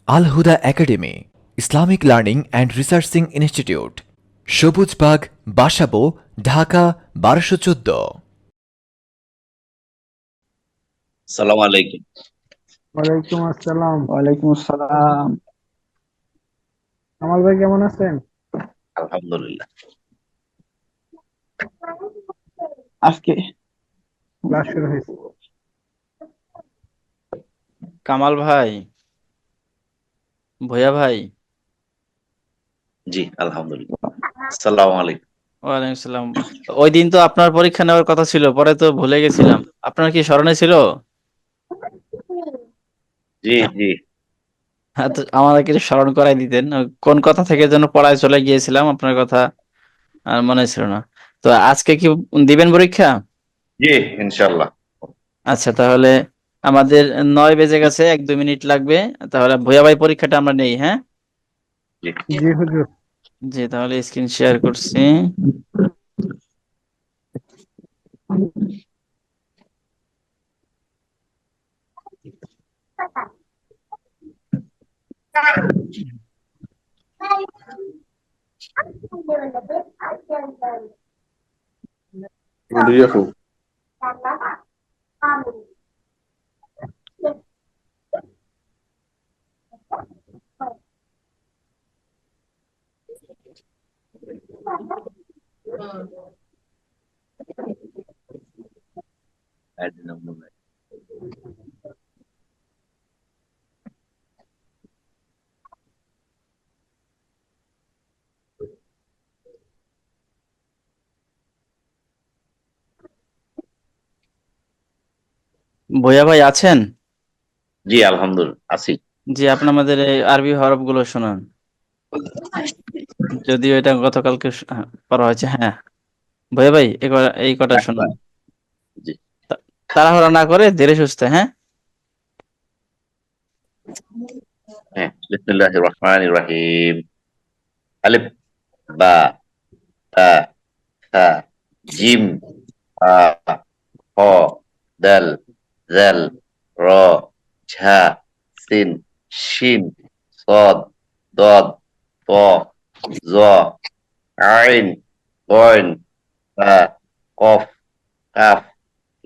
Al Huda academy, Islamic learning and researching institute, Sabujbag, Basabo, Dhaka ১২১৪। সালাম আলাইকুম। ওয়ালাইকুম আসসালাম। ওয়ালাইকুম আসসালাম। কামাল ভাই কেমন আছেন? আলহামদুলিল্লাহ। আজকে ক্লাস শুরু হয়েছে। কামাল ভাই, ভূয়া ভাই। জি আলহামদুলিল্লাহ। সালাম আলাইকুম। ওয়ালাইকুম সালাম। ওই দিন তো আপনার পরীক্ষা নেওয়ার কথা ছিল, পরে তো ভুলে গেছিলাম। আপনার কি স্মরণে ছিল? জি জি। হ্যাঁ, তো আমাদের কিছু স্মরণ করাই দিতেন। কোন কথা থেকে যেন পড়ায় চলে গিয়েছিলাম, আপনার কথা আর মনে ছিল না। তো আজকে কি দিবেন পরীক্ষা? জি ইনশাল্লাহ। আচ্ছা, তাহলে আমাদের ৯ বেজে গেছে, ১-২ মিনিট লাগবে। তাহলে ভূয়া ভাই পরীক্ষাটা আমরা নেই, হ্যাঁ? জি জি হুজুর। জি, তাহলে স্ক্রিন শেয়ার করছি। ভূয়া ভাই আছেন? জি আলহামদুলিল্লাহ আছি। জি, আপনি আমাদের এই আরবি হরফগুলো শোনান। যদিও এটা গতকালকে পড়া হয়েছে। হ্যাঁ, ভূয়া ভাই এই কটা শোনান। জি তাড়াহুড়া না করে ধীরে সুস্থে, হ্যাঁ? হ্যাঁ। বিসমিল্লাহির রহমানির রহিম। আলিফ, বা, তা, থা, জিম, হা, হ, দাল, জাল, র, ঝা, সিন, শিন, সদ, দদ, ত, জ, আইন, গইন, তা, কফ, কাফ,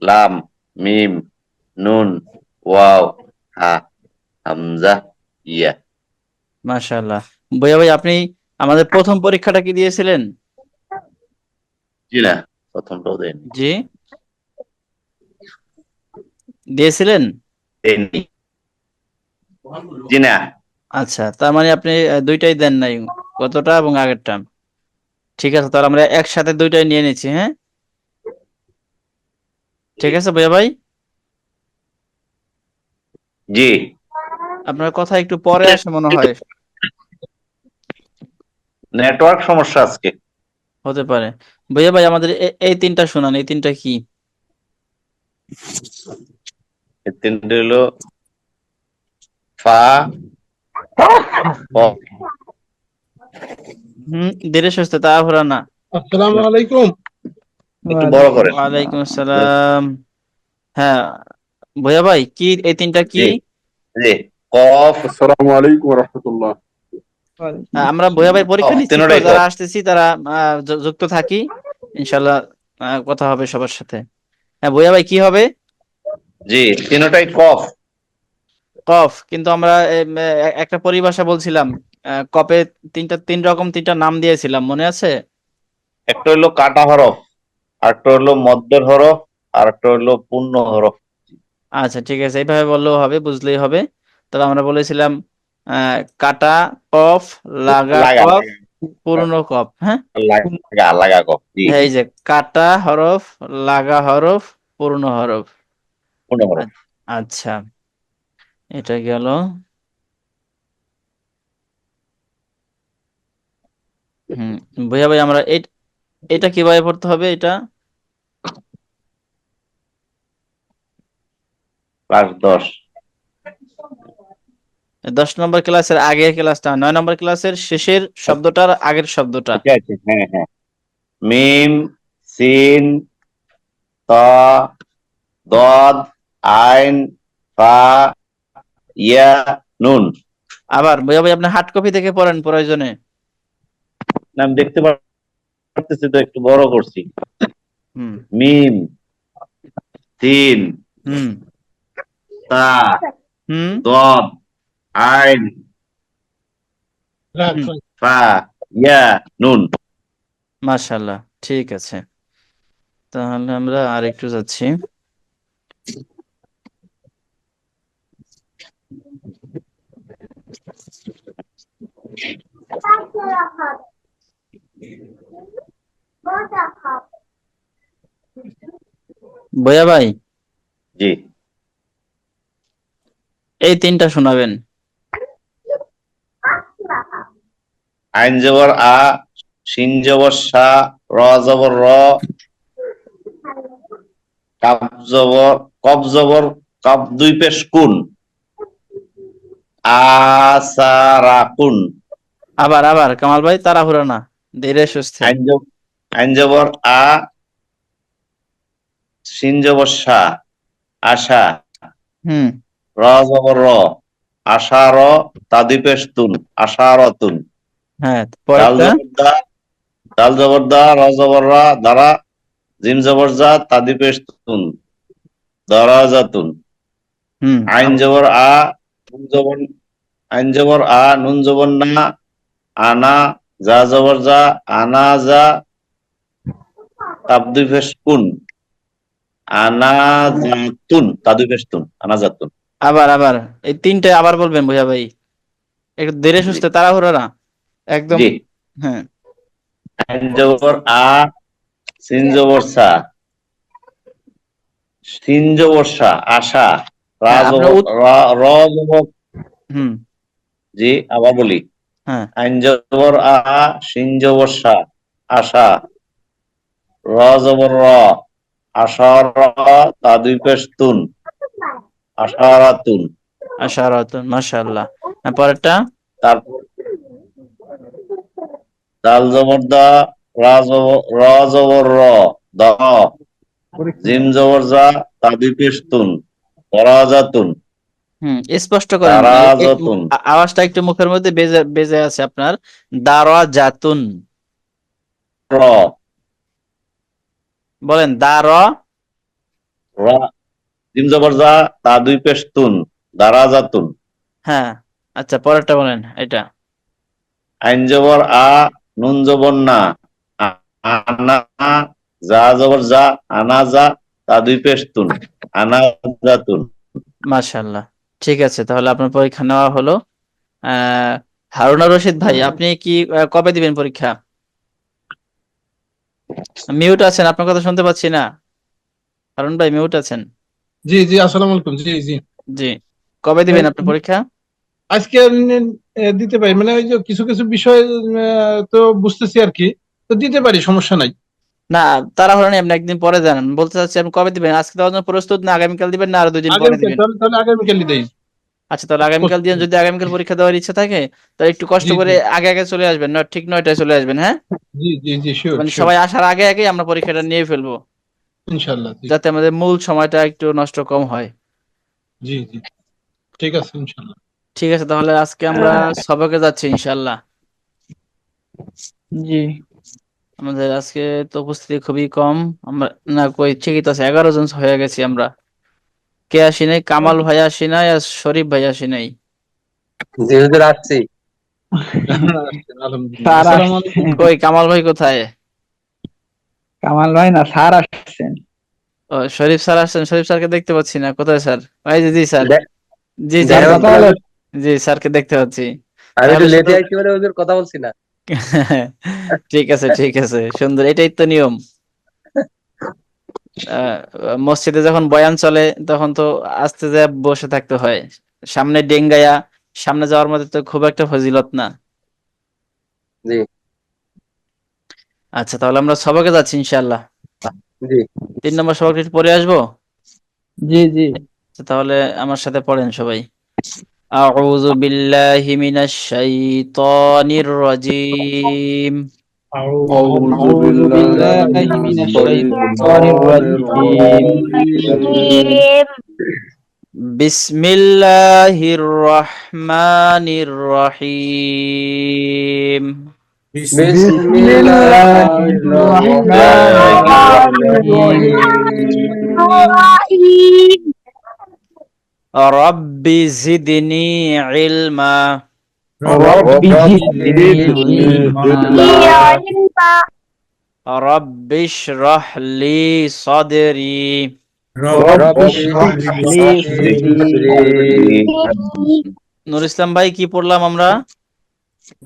লাম, মিম, নুন, ওয়াও, হা, হামজা, ইয়া। মাশাআল্লাহ। ভূয়া ভাই, আপনি আমাদের প্রথম পরীক্ষাটা কি দিয়েছিলেন? জি না, প্রথমটাও দেয়নি। জি, দিয়েছিলেন। দেয়নি। জি না। আচ্ছা, তার মানে আপনি দুইটাই দেন নাই, গতটা এবং আগেরটা। ঠিক আছে, তাহলে আমরা একসাথে দুইটাই নিয়ে নিচ্ছি, হ্যাঁ? ঠিক আছে ভূয়া ভাই, জি। আপনার কথা একটু পরে আসে মনে হয়। নেটওয়ার্ক সমস্যা আজকে। হতে পারে। ভূয়া ভাই, আমাদের এই তিনটা শোনান। এই তিনটা কি? এই তিনটে হলো ফা, ক। ধীরে সুস্থে, তাড়াহুড়া না। আসসালামু আলাইকুম। একটু বড় করেন। ওয়ালাইকুম আসসালাম। হ্যাঁ, ভূয়া ভাই, কি এই তিনটা কি? জি জি। কফ। আসসালামু আলাইকুম রহমতুল্লাহ। আমরা ভূয়া ভাই পরীক্ষা কফ, নিচ্ছি, তো তিনটাই যারা কফ। আসতেছি তারা যুক্ত থাকি, ইনশাল্লাহ। কথা হবে সবার সাথে। হ্যাঁ ভূয়া ভাই, কি হবে? জি, তিনটাই কফ। কফ, কিন্তু আমরা একটা পরিভাষা বলছিলাম। কপে তিন রকম তিনটা নাম দিয়েছিলাম, মনে আছে? একটা হলো কাটা হরফ, আরেকটা হলো মদ্দের হরফ, আর একটা হলো পূর্ণ হরফ। আচ্ছা, ঠিক আছে, এইভাবে বললেও হবে, বুঝলেই হবে। তবে আমরা বলেছিলাম কাটা কফ, লাগা লাগা কফ, লাগা পূর্ণ কফ, হ্যাঁ? লাগা লাগা কফ। জি, এই যে কাটা হরফ, লাগা হরফ, পূর্ণ হরফ। পূর্ণ হরফ। আচ্ছা, এটা গেল। হুম, ভূয়া ভাই, আমরা এটা কিভাবে পড়তে হবে এটা? ক্লাস 10। 10 নম্বর ক্লাসের আগের ক্লাসটা, 9 নম্বর ক্লাসের শেষের শব্দটার আগের শব্দটা। ঠিক আছে, হ্যাঁ হ্যাঁ। মিম, সিন, ত, দদ, আইন, ফা, ইয়া, নুন। আবার ভাইয়া ভাই আপনি হার্ড কপি থেকে পড়েন প্রয়োজনে। না, আমি দেখতে পারতেছি তো, একটু বড় করছি। হুম মিম, তিন, হুম তা, হুম দদ, আইন, রাখ হুম রাখ। ফা, ইয়া, নুন। মাশাআল্লাহ, ঠিক আছে। তাহলে আমরা আর একটু যাচ্ছি। ভাইয়া ভাই জি। এই তিনটা শোনাবেন। আইন জবর আ, শিন জবর সা, র জবর র, কাপ জবর কব জবর কাপ দুই পেশ কুন, আসারাকুন। আবার আবার কামাল ভাই তাড়াহুড়া না, ধীরে সুস্থে। আইন জবর আ, শিন জবর সা, আশা, হুম র জবর র, আশার, তা দুই পেশ তুন, আশারতুন। হ্যাঁ, ডাল পরেরটা। জবর দা, ডাল জবর দা, র জবর রা, দ্বারা, জিম জবর জা, তা দুই পেশ তুন, দরাজাতুন। হুম আইন জবর আ, নুন জবর, আইন জবর আ, নুন জবর না, আনা, যা জবর যা, আনা যা, তাপ দুই পেশ কুন, আনা জাতুন, তা দুই পেশ তুন, আনা জাতুন। আবার আবার এই তিনটে আবার বলবেন ভাইয়া ভাই, একটু ধীরে জি সুস্থে, তাড়াহুড়া না একদম। জি। হ্যাঁ আইন জবর আ, সিন জবর সা, সিন জবর সা, আশা, রা হ্যাঁ আপনার জবর রা, র জবর, হুম জি আবার বলি। হ্যাঁ আইন জবর আ, সিন জবর সা, আশা, র জবর র, আশার, তা দুই পেশ তুন, আশারাতুন। আশারাতুন, মাশাআল্লাহ। পরেরটা। তারপর দাল জবর দা, র জবর র, দ, জিম জবর যা, তা দুই পেশ তুন, দরাজাতুন, স্পষ্ট করেন, দারাজাতুন। আওয়াজটা একটু মুখের মধ্যে বেজে বেজে আছে আপনার। দারা জাতুন, র, বলেন দার। র, জিম জবর যা, তা দুই পেশ তুন, দারাজাতুন। হ্যাঁ, আচ্ছা পরেরটা বলেন এটা। আইন জবর আ, নুন জবর না, আনা, যা জবর যা, আনা যা, তা দুই পেশ তুন, আনা জাতুন। মাশাআল্লাহ, ঠিক আছে, তাহলে আপনার পরীক্ষা নেওয়া হলো। আহ হারুনা রশিদ ভাই, আপনি কি কবে দিবেন পরীক্ষা? মিউট আছেন, আপনার কথা শুনতে পাচ্ছি না। হারুন ভাই মিউট আছেন। জি জি, আসসালামু আলাইকুম। জি জি। জি, কবে দিবেন আপনি পরীক্ষা? আজকে দিতে পারি, মানে ওই যে কিছু কিছু বিষয় তো বুঝতেছি আর কি, তো দিতে পারি, সমস্যা নাই। না, তাড়াহুড়া নেই, আপনি একদিন পরে জানান, বলতে চাচ্ছি আপনি কবে দিবেন, আজকে দেওয়ার জন্য প্রস্তুত না আগামীকাল দিবেন না আরো 2 দিন পরে আগামীকাল, দিবেন? তাহলে তাহলে আগামীকালই দেই। আচ্ছা, তাহলে আগামীকাল দিয়ে, যদি আগামীকাল পরীক্ষা দেওয়ার ইচ্ছা থাকে তাহলে একটু কষ্ট জি করে জি আগে আগে চলে আসবেন, না ঠিক 9টায় চলে আসবেন, হ্যাঁ? জি জি জি, শিওর মানে শিওর। সবাই আসার আগে আগে আমরা পরীক্ষাটা নিয়ে ফেলবো, ইনশাল্লাহ। জি যাতে আমাদের মূল সময়টা একটু নষ্ট কম হয়। জি জি, ঠিক আছে ইনশাল্লাহ। ঠিক আছে, তাহলে আজকে আমরা সবকে যাচ্ছি ইনশাল্লাহ। জি। আমাদের আজকে তো উপস্থিতি খুবই কম। আমরা, না কই, ঠিকই তো আছে, 11 জন হয়ে গেছি আমরা। কে আসি নাই? কামাল ভাই আসি নাই, আর শরীফ ভাই আসি নাই। জি হুজুর আসছি। আলহামদুলিল্লাহ। স্যার আসসালামু আলাইকুম। আসছেন। কই কামাল ভাই কোথায়? কামাল ভাই না, স্যার আসছেন। ও, শরীফ স্যার আসছেন, শরীফ স্যারকে দেখতে পাচ্ছি না, কোথায় স্যার? এই যে, জি স্যার। দে- জি স্যার স্যার, দেখা কথা হচ্ছিল হলো। হুজুর। জি স্যারকে দেখতে পাচ্ছি। আমি একটু তাহলে শুধু লেটে আসছি বলে হুজুর কথা বলছি না। ঠিক আছে ঠিক আছে, সুন্দর, এটাই তো নিয়ম। আহ, মসজিদে যখন বয়ান চলে তখন তো আস্তে যা বসে থাকতে হয়, সামনে ডেঙ্গায়া সামনে যাওয়ার মধ্যে তো খুব একটা ফজিলত না। জি আচ্ছা, তাহলে আমরা সবাইকে যাচ্ছি ইনশাআল্লাহ। জি 3 নম্বর সবকটা একটু পরে আসবো। জি জি। আচ্ছা, তাহলে আমার সাথে পড়েন সবাই। আউযু বিল্লাহি মিনাশ শাইতানির রাজিম। أعوذ আউযু بالله বিল্লাহি من মিনাশ الشيطان শাইতানির রাজিম। الرجيم বিসমিল্লাহির রহমানির রহিম। বিসমিল্লাহির রহমানির রহিম। রব্বি জিদনি ইলমা। রব্বি জিদনি ইলমা। রব্বি ইশরাহ লি সাদরি। রব্বি ইশরাহ লি সাদরি। নুর ইসলাম ভাই, কি পড়লাম আমরা?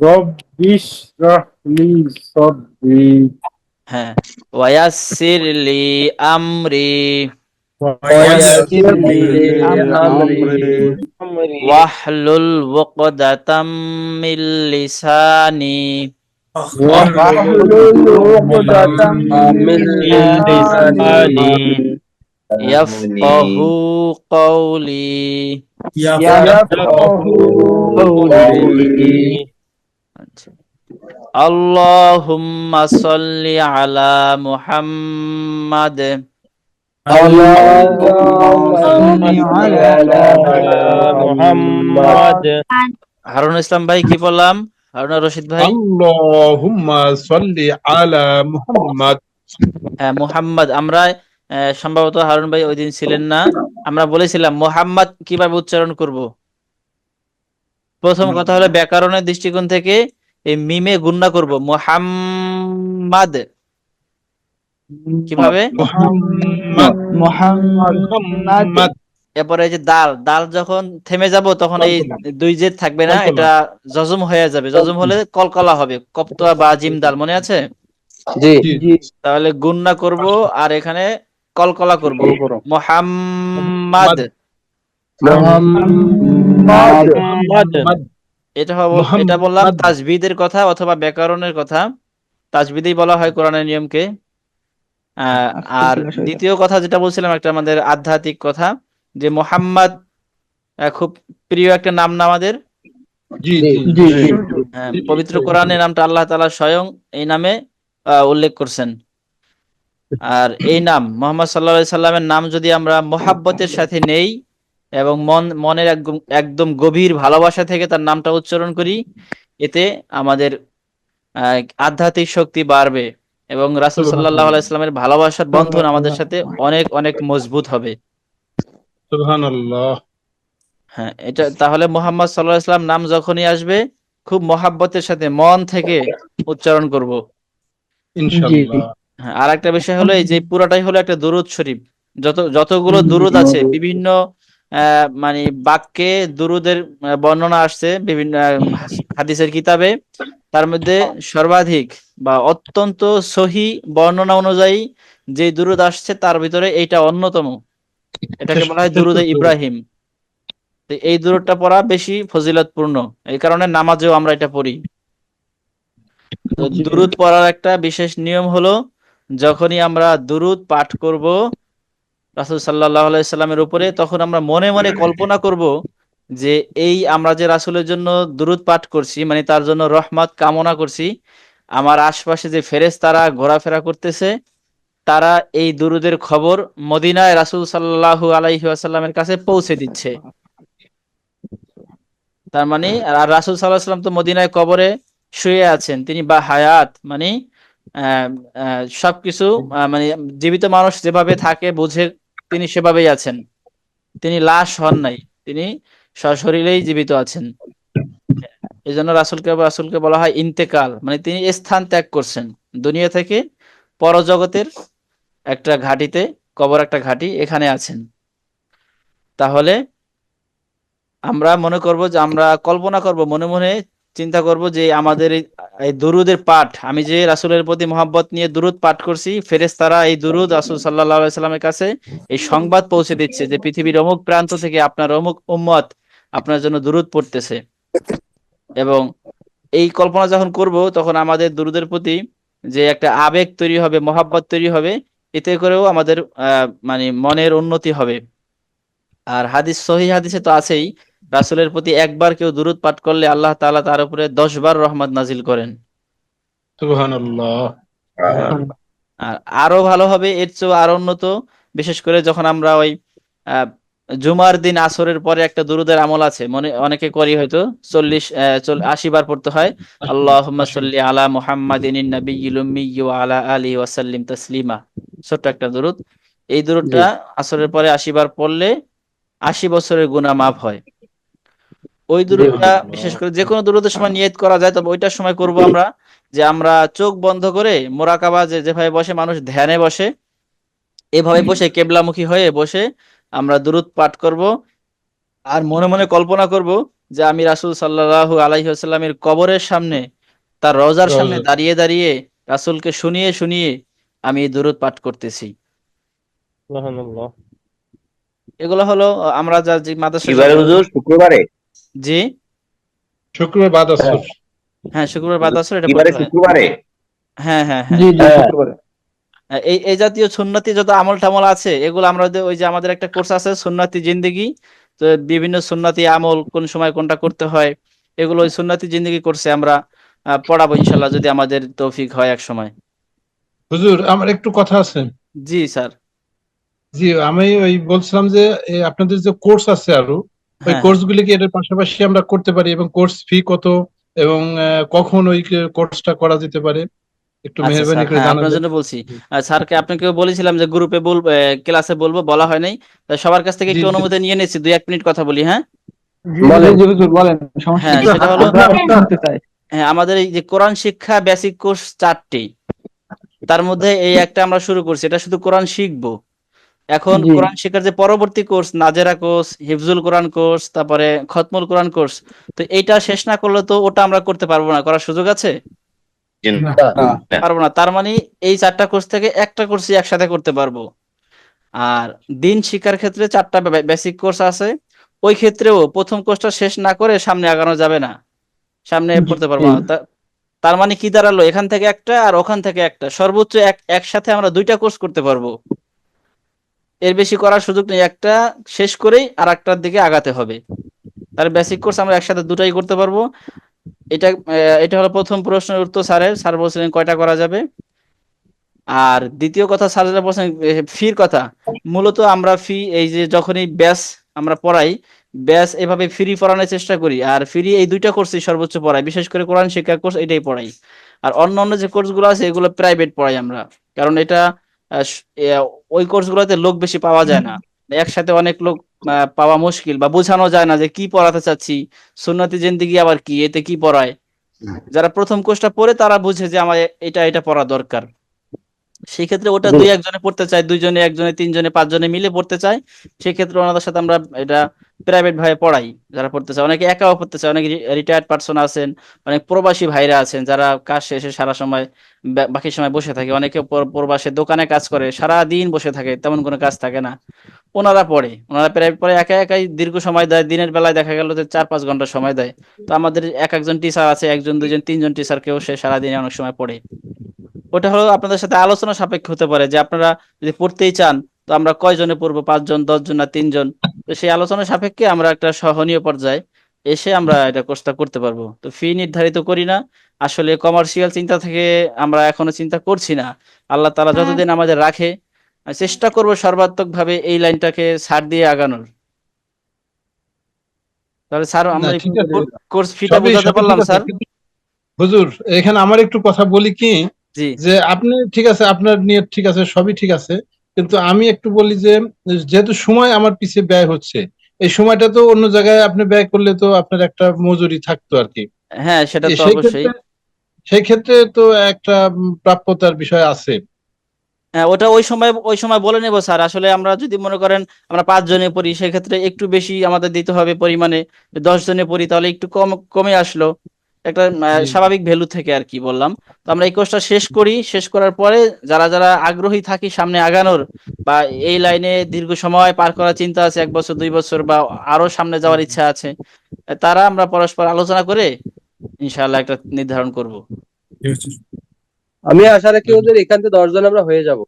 رب اشرح لي صدري হ্যাঁ, ওয়ায়াসসির লি আমরি ويسر ويسر لي لي أمري أمري ওয়াহলুল উকদাতাম মিন লিসানি واحلل عقدة من من لساني لساني ইয়াফকাহু কওলি। يفقهوا قولي আচ্ছা। আল্লাহুম্মা সাল্লি আলা মুহাম্মাদ। اللهم صل على على محمد হারুন ইসলাম ভাই, কি বললাম? হারুন রশিদ ভাই? আল্লাহুম্মা সাল্লি আলা মুহাম্মাদ। হ্যাঁ, মুহাম্মদ। আমরা সম্ভবত হারুন ভাই ওই দিন ছিলেন না। আমরা বলেছিলাম মুহাম্মদ কিভাবে উচ্চারণ করব। প্রথম কথা হলো ব্যাকরণের দৃষ্টিকোণ থেকে এই মিমে গুণনা করব, মুহাম্মাদ। কিভাবে? মুহাম্মাদ মুহাম্মাদ। এরপরে এই যে দাল, দাল যখন থেমে যাব তখন এই দুই জেদ থাকবে না, কলকলা। এটা জজম হয়ে যাবে। জজম হলে কলকলা হবে, কপ্তোয়া বা জিম দাল, মনে আছে? জি জি। তাহলে গুণনা করব আর এখানে কলকলা করব, মুহাম্মাদ। মুহাম্মদ। মুহাম্মাদ। এটা বললাম মুহাম্মাদ। তাজবিদের কথা অথবা ব্যাকরণের কথা। তাজবিদেই বলা হয় কোরআনের নিয়মকে। আর দ্বিতীয় কথা যেটা বলছিলাম, একটা আমাদের আধ্যাত্মিক কথা, যে মোহাম্মদ খুব প্রিয় একটা নাম না আমাদের। জি জি জি জি পবিত্র কোরআনে নামটা আল্লাহ তাআলা স্বয়ং এই নামে উল্লেখ করছেন। আর এই নাম মুহাম্মদ সাল্লাল্লাহু আলাইহি সাল্লামের নাম যদি আমরা মোহাব্বতের সাথে নেই এবং মনের একদম একদম গভীর ভালোবাসা থেকে তার নামটা উচ্চারণ করি, এতে আমাদের আধ্যাত্মিক শক্তি বাড়বে এবং রাসূল সাল্লাল্লাহু আলাইহি সাল্লামের ভালোবাসার বন্ধন আমাদের সাথে অনেক অনেক মজবুত হবে। সুবহানাল্লাহ। হ্যাঁ, এটা তাহলে মুহাম্মদ সাল্লাল্লাহু আলাইহি সাল্লাম নাম যখনই আসবে খুব মহাব্বতের সাথে মন থেকে উচ্চারণ করব। ইনশাআল্লাহ। হ্যাঁ, আর একটা বিষয় হলো এই যে পুরাটাই হলো একটা দুরূদ শরীফ। যতগুলো দুরূদ আছে বিভিন্ন মানে বাক্যে দুরূদের বর্ণনা আসছে বিভিন্ন হাদিসের কিতাবে। তার মধ্যে সর্বাধিক বা অত্যন্ত সহি বর্ণনা অনুযায়ী যে দুরূদ আসছে তার ভিতরে এইটা অন্যতম। এটাকে বলা হয় দুরূদে ইব্রাহিম। তো এই দুরূদটা পড়া বেশি ফজিলতপূর্ণ, এই কারণে নামাজেও আমরা এটা পড়ি। তো দুরূদ পড়ার একটা বিশেষ নিয়ম হলো, যখনই আমরা দুরূদ পাঠ করব রাসূল সাল্লাল্লাহু আলাইহি সাল্লামের উপরে, তখন আমরা মনে মনে কল্পনা করব যে এই আমরা যে রাসূলের জন্য দুরূদ পাঠ করছি, মানে তার জন্য রহমত কামনা করছি, আমার আশপাশে যে ফেরেশতারা ঘোরাফেরা করতেছে তারা এই দুরূদের খবর মদিনায় রাসূল সাল্লাল্লাহু আলাইহি ওয়াসাল্লামের কাছে পৌঁছে দিচ্ছে। তার মানে আর রাসূল সাল্লাল্লাহু আলাইহি ওয়াসাল্লাম তো মদিনায় কবরে শুয়ে আছেন, তিনি বা হায়াত মানে সবকিছু মানে জীবিত মানুষ যেভাবে থাকে বুঝে তিনি সেভাবেই আছেন। তিনি লাশ হন নাই, তিনি সশরীরেই জীবিত আছেন। এই জন্য রাসূলকে বলা হয় ইন্তেকাল, মানে তিনি স্থান ত্যাগ করছেন দুনিয়া থেকে, পরজগতের একটা ঘাটিতে, কবর একটা ঘাটি, এখানে আছেন। তাহলে আমরা মনে করব যে আমরা কল্পনা করব, মনে মনে চিন্তা করব যে আমাদের এই দুরুদের পাঠ, আমি যে রাসূলের প্রতি মহব্বত নিয়ে দুরুদ পাঠ করছি, ফেরেশতারা এই দুরুদ রাসূল সাল্লাল্লাহু আলাইহি সাল্লামের কাছে এই সংবাদ পৌঁছে দিচ্ছে যে পৃথিবীর অমুক প্রান্ত থেকে আপনার অমুক উম্মত আপনার জন্য দুরুদ পড়তেছে। এবং এই কল্পনা যখন করব তখন আমাদের দুরুদের প্রতি যে একটা আবেগ তৈরি হবে, মহব্বত তৈরি হবে, এতে করেও আমাদের মানে মনের উন্নতি হবে। আর সহিহ হাদিসে তো আছেই, রাসূলের প্রতি একবার কেউ দুরূদ পাঠ করলে আল্লাহ তাআলা তার উপরে 10 বার রহমত নাজিল করেন। সুবহানাল্লাহ। হ্যাঁ। আর আরো ভালো হবে, এর চেয়েও আরো উন্নত, বিশেষ করে যখন আমরা ওই জুমার দিন আসরের পরে একটা দুরুদের আমল আছে, মনে অনেকে করি হয়তো 80 বার পড়তে হয়। আল্লাহুম্মা সাল্লি আলা মুহাম্মাদিন নাবিয়্যিল উম্মি ওয়া আলা আলিহি ওয়া সাল্লিম তাসলিমা, ছোট্ট একটা দুরুদ। এই জি দুরুদটা আসরের পরে 80 বার পড়লে 80 বছরের গুনাহ মাফ হয়। ওই জি দুরুদটা বিশেষ করে যে কোনো দুরুদের সময় নিয়ত করা যায়, তবে ওইটার সময় করব আমরা যে আমরা চোখ বন্ধ করে মোরাকাবা, যেভাবে বসে মানুষ ধ্যানে বসে, এভাবে বসে কেবলামুখী হয়ে বসে আমরা দুরুদ পাঠ করব। আর মনে মনে কল্পনা করব যে আমি রাসূল সাল্লাল্লাহু আলাইহি ওয়াসাল্লামের কবরের সামনে, তার রওজার সামনে রওজা। দাঁড়িয়ে দাঁড়িয়ে রাসূলকে শুনিয়ে শুনিয়ে আমি এই দুরুদ পাঠ করতেছি। সুবহানাল্লাহ। এগুলো হলো আমরা যা যে মাদ্রাসায় কিবারে হুজুর, শুক্রবারে? জি, শুক্রবার বাদ আসর। হ্যাঁ, শুক্রবার বাদ হুজুর, আসর এটা কিবারে পড়তে হয়। শুক্রবারে? হ্যাঁ, হ্যাঁ, হ্যাঁ। জি জি হ্যাঁ শুক্রবারে। এই এই জাতীয় সুন্নতি যত আমল টামল আছে, এগুলো আমরা ওই যে আমাদের একটা কোর্স আছে সুন্নতি জিন্দেগি, তো বিভিন্ন সুন্নতি আমল কোন সময় কোনটা করতে হয়, এগুলো ওই সুন্নতি জিন্দেগি কোর্সে আমরা পড়াবো ইনশাল্লাহ, যদি আমাদের তৌফিক হয় এক সময়। হুজুর, আমার একটু কথা আছে। জি স্যার। জি, আমি ওই বলছিলাম যে আপনাদের যে কোর্স আছে আরো, ওই হ্যাঁ, হ্যাঁ। কোর্স গুলি কি এটার পাশাপাশি আমরা করতে পারি, এবং কোর্স ফি কত, এবং কখন ওই কোর্সটা করা যেতে পারে, একটু আচ্ছা মেহরবানি স্যার, করে হ্যাঁ আপনার জানাবেন। জন্য বলছি। স্যারকে আপনাকেও বলেছিলাম যে গ্রুপে বলবো, ক্লাসে বলবো, বলা হয় নাই। সবার কাছ থেকে জি একটু জি অনুমতি নিয়ে নিচ্ছি, 2-1 মিনিট কথা বলি, হ্যাঁ। জি বলেন। জি হুজুর বলেন, সমস্যা হ্যাঁ, নেই, সেটা হলো, আমরা শুনতে চাই। হ্যাঁ, আমাদের এই যে কোরআন শিক্ষা বেসিক কোর্স 4টি, তার মধ্যে এই একটা আমরা শুরু করছি, এটা শুধু কোরআন শিখবো। এখন জি কোরআন শেখার যে পরবর্তী কোর্স, নাজেরা কোর্স, হিফজুল কোরআন কোর্স, তারপরে খতমুল কোরআন কোর্স, তো এইটা শেষ না করলে তো ওটা আমরা করতে পারবো না, করার সুযোগ আছে? জি না। না। পারবো না। তার মানে এই 4টা কোর্স থেকে একটা কোর্সই একসাথে করতে পারবো। আর দিন শিক্ষার ক্ষেত্রে 4টা বেসিক কোর্স আছে, ওই ক্ষেত্রেও প্রথম কোর্সটা শেষ না করে সামনে আগানো যাবে না, সামনে পড়তে পারবো জি না। তার মানে কি দাঁড়ালো, এখান থেকে একটা আর ওখান থেকে একটা, সর্বোচ্চ একসাথে আমরা 2টা কোর্স করতে পারবো। এর বেশি করার সুযোগ নেই, একটা শেষ করেই আর একটার দিকে আগাতে হবে। তার বেসিক কোর্স আমরা একসাথে দুটাই করতে পারবো। এটা হলো প্রথম প্রশ্নের উত্তর স্যারের। স্যার বলছিলেন কয়টা করা যাবে। আর দ্বিতীয় কথা, স্যার যেটা বলছেন ফির কথা, মূলত আমরা ফি এই যে যখনই ব্যাচ আমরা পড়াই, ব্যাচ এভাবে ফ্রি পড়ানোর চেষ্টা করি, আর ফ্রি এই 2টা কোর্সই সর্বোচ্চ পড়াই, বিশেষ করে কোরআন শিক্ষা কোর্স এটাই পড়াই। আর অন্য অন্য যে কোর্সগুলো আছে এগুলো প্রাইভেট পড়াই আমরা, কারণ এটা ওই কোর্সগুলোতে লোক বেশি পাওয়া যায় না, একসাথে অনেক লোক পাওয়া মুশকিল, বা বোঝানো যায় না যে কি পড়াতে চাচ্ছি, সুন্নতি জিন্দেগি আবার কি, এতে কি পড়ায়। যারা প্রথম কোর্সটা পড়ে তারা বুঝে যে আমার এটা এটা পড়া দরকার, সেই ক্ষেত্রে ওটা জি 2-1 জনে পড়তে চায়, 2 জনে, 1 জনে, 3 জনে, 5 জনে মিলে পড়তে চায়, সেই ক্ষেত্রে ওনাদের সাথে আমরা এটা প্রাইভেট ভাবে পড়াই। যারা পড়তে চায়, অনেকে একাও পড়তে চায়, অনেকে রিটায়ার্ড পার্সন আছেন, অনেক প্রবাসী ভাইরা আছেন যারা কাজ শেষে সারা সময় বাকি সময় বসে থাকে, অনেকে প্রবাসে দোকানে কাজ করে সারা দিন বসে থাকে, তেমন কোনো কাজ থাকে না, ওনারা পড়ে, ওনারা প্রাইভেট পড়ে, একা একাই দীর্ঘ সময় দেয়, দিনের বেলায় দেখা গেল যে 4-5 ঘন্টা সময় দেয়। তো আমাদের একজন টিচার আছে, 1-2-3 জন টিচারকেও সে সারাদিনে অনেক সময় পড়ে। ওটা হলো আপনাদের সাথে আলোচনা সাপেক্ষ হতে পারে যে আপনারা যদি পড়তেই চান, তো আমরা কয়জনে পড়বো, 5 জন, 10 জন, না 3 জন, তো সেই আলোচনা সাপেক্ষে আমরা একটা সহনীয় পর্যায়ে এসে আমরা এটা কোর্সটা করতে পারবো। তো ফি নির্ধারিত করি না, আসলে কমার্শিয়াল চিন্তা থেকে আমরা এখনো চিন্তা করছি না। আল্লাহ তাআলা যতদিন আমাদের রাখে, চেষ্টা করবো সর্বাত্মক ভাবে এই লাইনটাকে ছাড় দিয়ে আগানোর। তাহলে স্যার না, আমরা ঠিক আছে, কোর্স ফিটা সবই বোঝাতে সবই ঠিক পারলাম আছে, স্যার? কিন্তু হুজুর, এখানে আমার একটু কথা বলি কি, জি, যে আপনি ঠিক আছে, আপনার নিয়ত ঠিক আছে, সবই ঠিক আছে, কিন্তু আমি একটু বলি যে যেহেতু সময় আমার পিছে ব্যয় হচ্ছে, এই সময়টা তো অন্য জায়গায় আপনি ব্যয় করলে তো আপনার একটা মজুরি থাকতো আর কি। হ্যাঁ সেটা তো সেই অবশ্যই। ক্ষেত্রে সেই ক্ষেত্রে তো একটা প্রাপ্যতার বিষয় আছে। হ্যাঁ, ওটা ওই সময় বলে নেবো স্যার। আসলে আমরা যদি মনে করেন আমরা 5 জনে পড়ি, সেক্ষেত্রে একটু বেশি আমাদের দিতে হবে পরিমাণে। 10 জনে পড়ি তাহলে একটু কমে আসলো, একটা জি স্বাভাবিক ভ্যালু থেকে আর কি বললাম। তো আমরা এই কোর্সটা শেষ করি, শেষ করার পরে যারা যারা আগ্রহী থাকি সামনে আগানোর, বা এই লাইনে দীর্ঘ সময় পার করার চিন্তা আছে, 1 বছর 2 বছর বা আরো সামনে যাওয়ার ইচ্ছা আছে, তারা আমরা পরস্পর আলোচনা করে ইনশাআল্লাহ একটা নির্ধারণ করব আমি আশা রাখি ওদের এখান থেকে 10 জন আমরা হয়ে যাব।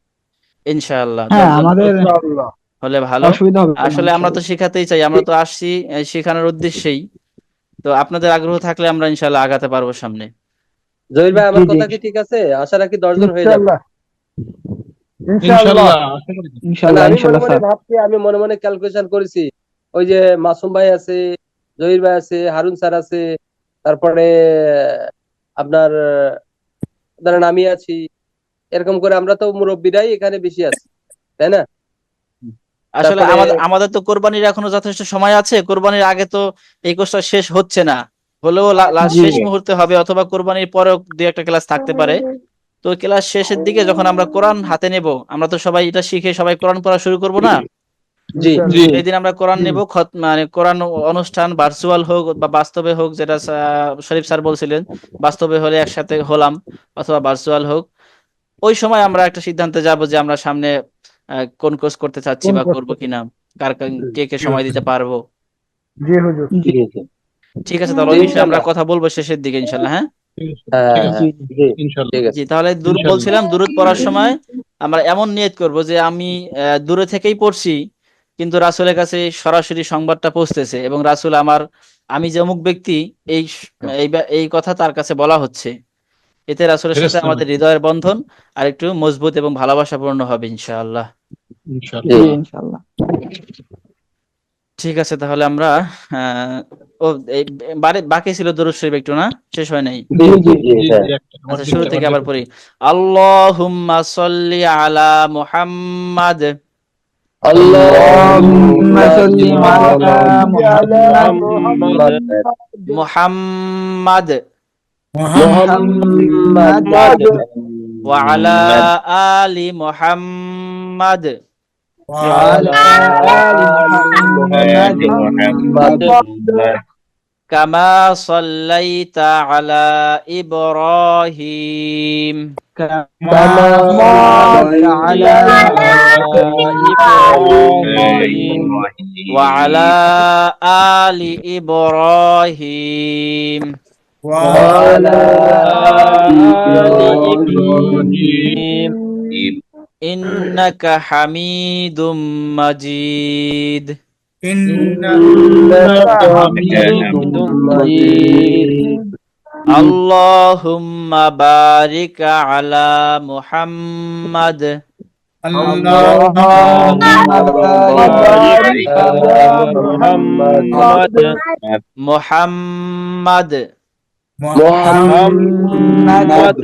ইনশাআল্লাহ। হ্যাঁ 10 জন আমাদের ইনশাআল্লাহ। হলে ভালো। অসুবিধা হবে না আসলে আমরা তো ইনশাআল্লাহ। শেখাতেই চাই, আমরা তো আসছি শেখানোর উদ্দেশ্যেই। তো আপনাদের আগ্রহ থাকলে আমরা ইনশাআল্লাহ আগাতে পারবো সামনে। জহির ভাই জি আমার জি কথা কি ঠিক আছে? আশা রাখি 10 জন হয়ে যাবে। ইনশাআল্লাহ। ইনশাআল্লাহ আশা করি। মানে ইনশাআল্লাহ আমি মনে ইনশাআল্লাহ মনে স্যার। ভাবছি, আমি মনে মনে ক্যালকুলেশন করেছি। ওই যে মাসুম ভাই আছে, জহির ভাই আছে, হারুন স্যার আছে, তারপরে আপনার ধরেন আমি আছি, এরকম করে আমরা তো মুরব্বীরাই এখানে বেশি আছি, তাই না? আসলে তারপরে আমাদের আমাদের তো কোরবানির এখনো যথেষ্ট সময় আছে, কোরবানির আগে তো এই কোর্সটা শেষ হচ্ছে না, হলেও জি শেষ মুহূর্তে হবে, অথবা কোরবানির পরেও দুই একটা ক্লাস থাকতে পারে। তো ক্লাস শেষের দিকে যখন আমরা কোরআন হাতে নেব, আমরা তো সবাই এটা শিখে সবাই কোরআন পড়া শুরু করব না? জি জি সেই দিন আমরা কোরআন নেব, মানে কোরআন অনুষ্ঠান ভার্চুয়াল হোক বা বাস্তবে হোক, যেটা শরীফ স্যার বলছিলেন, বাস্তবে হলে একসাথে হলাম, অথবা ভার্চুয়াল হোক। ওই সময় আমরা একটা সিদ্ধান্তে যাব যে আমরা সামনে কোন কোর্স করতে চাচ্ছি বা করব কিনা, কে কে সময় দিতে পারবো। জি ঠিক আছে, তাহলে জি ওই বিষয়ে আমরা ইনশাল্লাহ। কথা বলবো শেষের দিকে ইনশাল্লাহ। হ্যাঁ, হ্যাঁ ঠিক আছে হ্যাঁ, জি ইনশাআল্লাহ ঠিক আছে। জি, তাহলে ইনশাআল্লাহ। বলছিলাম দুরূদ পড়ার সময় আমরা এমন নিয়ত করব যে আমি দূরে থেকেই পড়ছি, কিন্তু রাসূলের কাছে সরাসরি সংবাদটা পৌঁছতেছে, এবং রাসূল আমি যে অমুক ব্যক্তি, এই এই কথা তার কাছে বলা হচ্ছে। এতে রাসূলের সাথে ফেরেশতা আমাদের হৃদয়ের বন্ধন আর একটু মজবুত এবং ভালোবাসাপূর্ণ হবে ইনশাআল্লাহ। ইনশাআল্লাহ। জি জি ইনশাআল্লাহ। ঠিক আছে, তাহলে আমরা আহ ও এই বাকি ছিল দুরূদ শরীফ একটু, না শেষ হয় নাই? জি জি জি জি হ্যাঁ। জি একটা আমার আচ্ছা, দিক শুরু থেকে থেকে আমার আবার দিক পড়ি। আল্লাহুম্মা সাল্লি আলা মুহাম্মাদ। اللهم আল্লাহুম্মা صل على محمد محمد মুহাম্মাদ মুহাম্মাদ محمد ওয়া আলা আলি মুহাম্মাদ وعلى وعلى آل آل محمد محمد কামা সাল্লাইতা আলা ইব্রাহিম كما কামা صليت على সাল্লাইতা إبراهيم ওয়া আলা আলি ইব্রাহিম وعلى وعلى آل إبراهيم إبراهيم ইন্নাকা হামিদুম মাজিদ। إنك حميد حميد مجيد আল্লাহুম্মা বারিক আলা মুহাম্মাদ اللهم بارك بارك على على محمد محمد মুহাম্মাদ محمد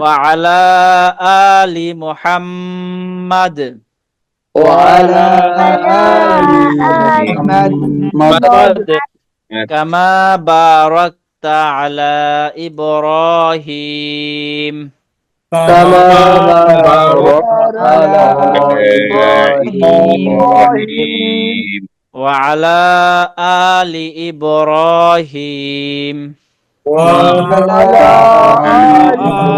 ওয়া আলা আলি মুহাম্মাদ وعلى آل محمد কামা বারাকতা আলা ইব্রাহিম كما باركت على إبراهيم إبراهيم ওয়া আলা আলি ইব্রাহিম وعلى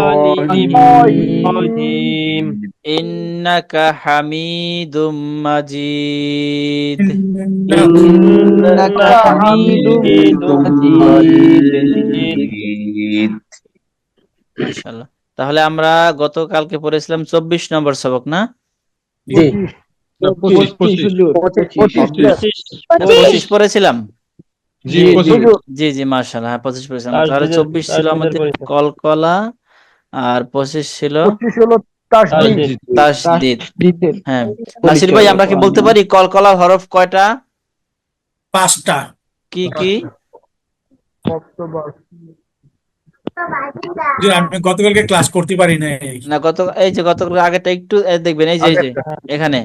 آل إبراهيم ইন্নাকা হামিদুম মাজিদ। إنك حميد مجيد মাশাআল্লাহ। তাহলে আমরা গতকালকে পড়েছিলাম 24 নম্বর সবক, না? জি 25 25 25 পড়েছিলাম। জি 25 জি জি, মাশাআল্লাহ, হ্যাঁ 25 পড়েছিলাম। তাহলে 24 ছিল আমাদের কলকলা, আর 25 ছিল তাসদিদ তাসদিদ। তাসদিদের হ্যাঁ, নাসির পরিচয় ভাই, আমরা কি কোরআন বলতে পারি কলকলার হরফ কয়টা? 5টা। কি কি? যে আমি গতকালকে ক্লাস করতে পারি নাই। না, এই যে গতকাল আগেটা একটু দেখবেন, এই যে এখানে,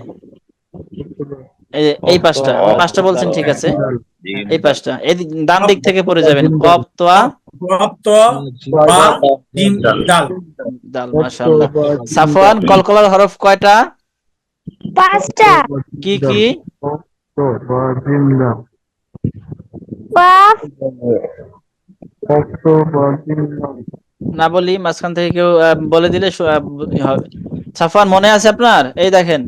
এই পাঁচটা পাঁচটা বলছেন, ঠিক আছে, এই পাঁচটা এই ডান দিক থেকে পড়ে যাবেন। কফ, তোয়া, রপ্ত বা জিম ডাল। দাল। মাশাআল্লাহ। সাফওয়ান, কলকলার হরফ কয়টা? 5টা। কি কি? কফ, না বলি, মাঝখান থেকে কেউ বলে দিলে হবে। সাফওয়ান, মনে আছে আপনার? এই দেখেন,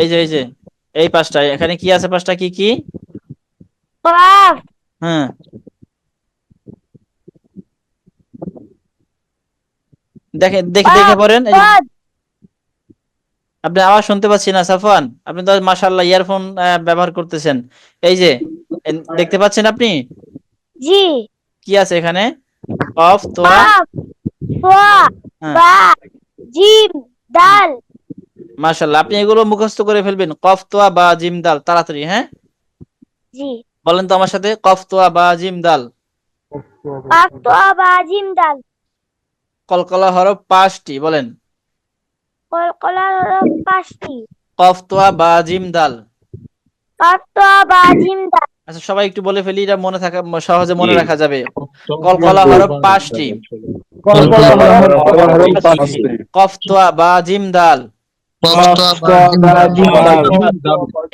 এই যে এই পাঁচটা, এখানে কি আছে? পাঁচটা কি কি? কফ, হ্যাঁ, দেখে পড়েন। এই যে, কদ, আপনি আওয়াজ শুনতে পাচ্ছি না সাফওয়ান, আপনি তো মাশাআল্লাহ ইয়ারফোন ব্যবহার করতেছেন। এই যে দেখতে পাচ্ছেন আপনি? জি, কি আছে এখানে? কফ, তোয়া, কফ, তোয়া, হ্যাঁ, বা, জিম, ডাল। মাশাআল্লাহ, আপনি এগুলো মুখস্থ করে ফেলবেন, কফ তোয়া বা জিম দাল, তাড়াতাড়ি। হ্যাঁ, জি। বলেন তো আমার সাথে, কফ তোয়া বা জিম দাল। কফ তোয়া বা জিম দাল। কলকলা হরফ 5টি, বলেন। কলকলার হরফ 5টি। কফ তোয়া বা জিম দাল। কফ তোয়া বা জিম দাল। আচ্ছা, সবাই একটু বলে ফেলি, এটা মনে থাকা সহজে মনে জি। রাখা যাবে। কলকলা হরফ 5টি। কলকলা হরফ হরফ 5টি। কফ তোয়া বা জিম দাল। কফ তোয়া বা জিম দাল।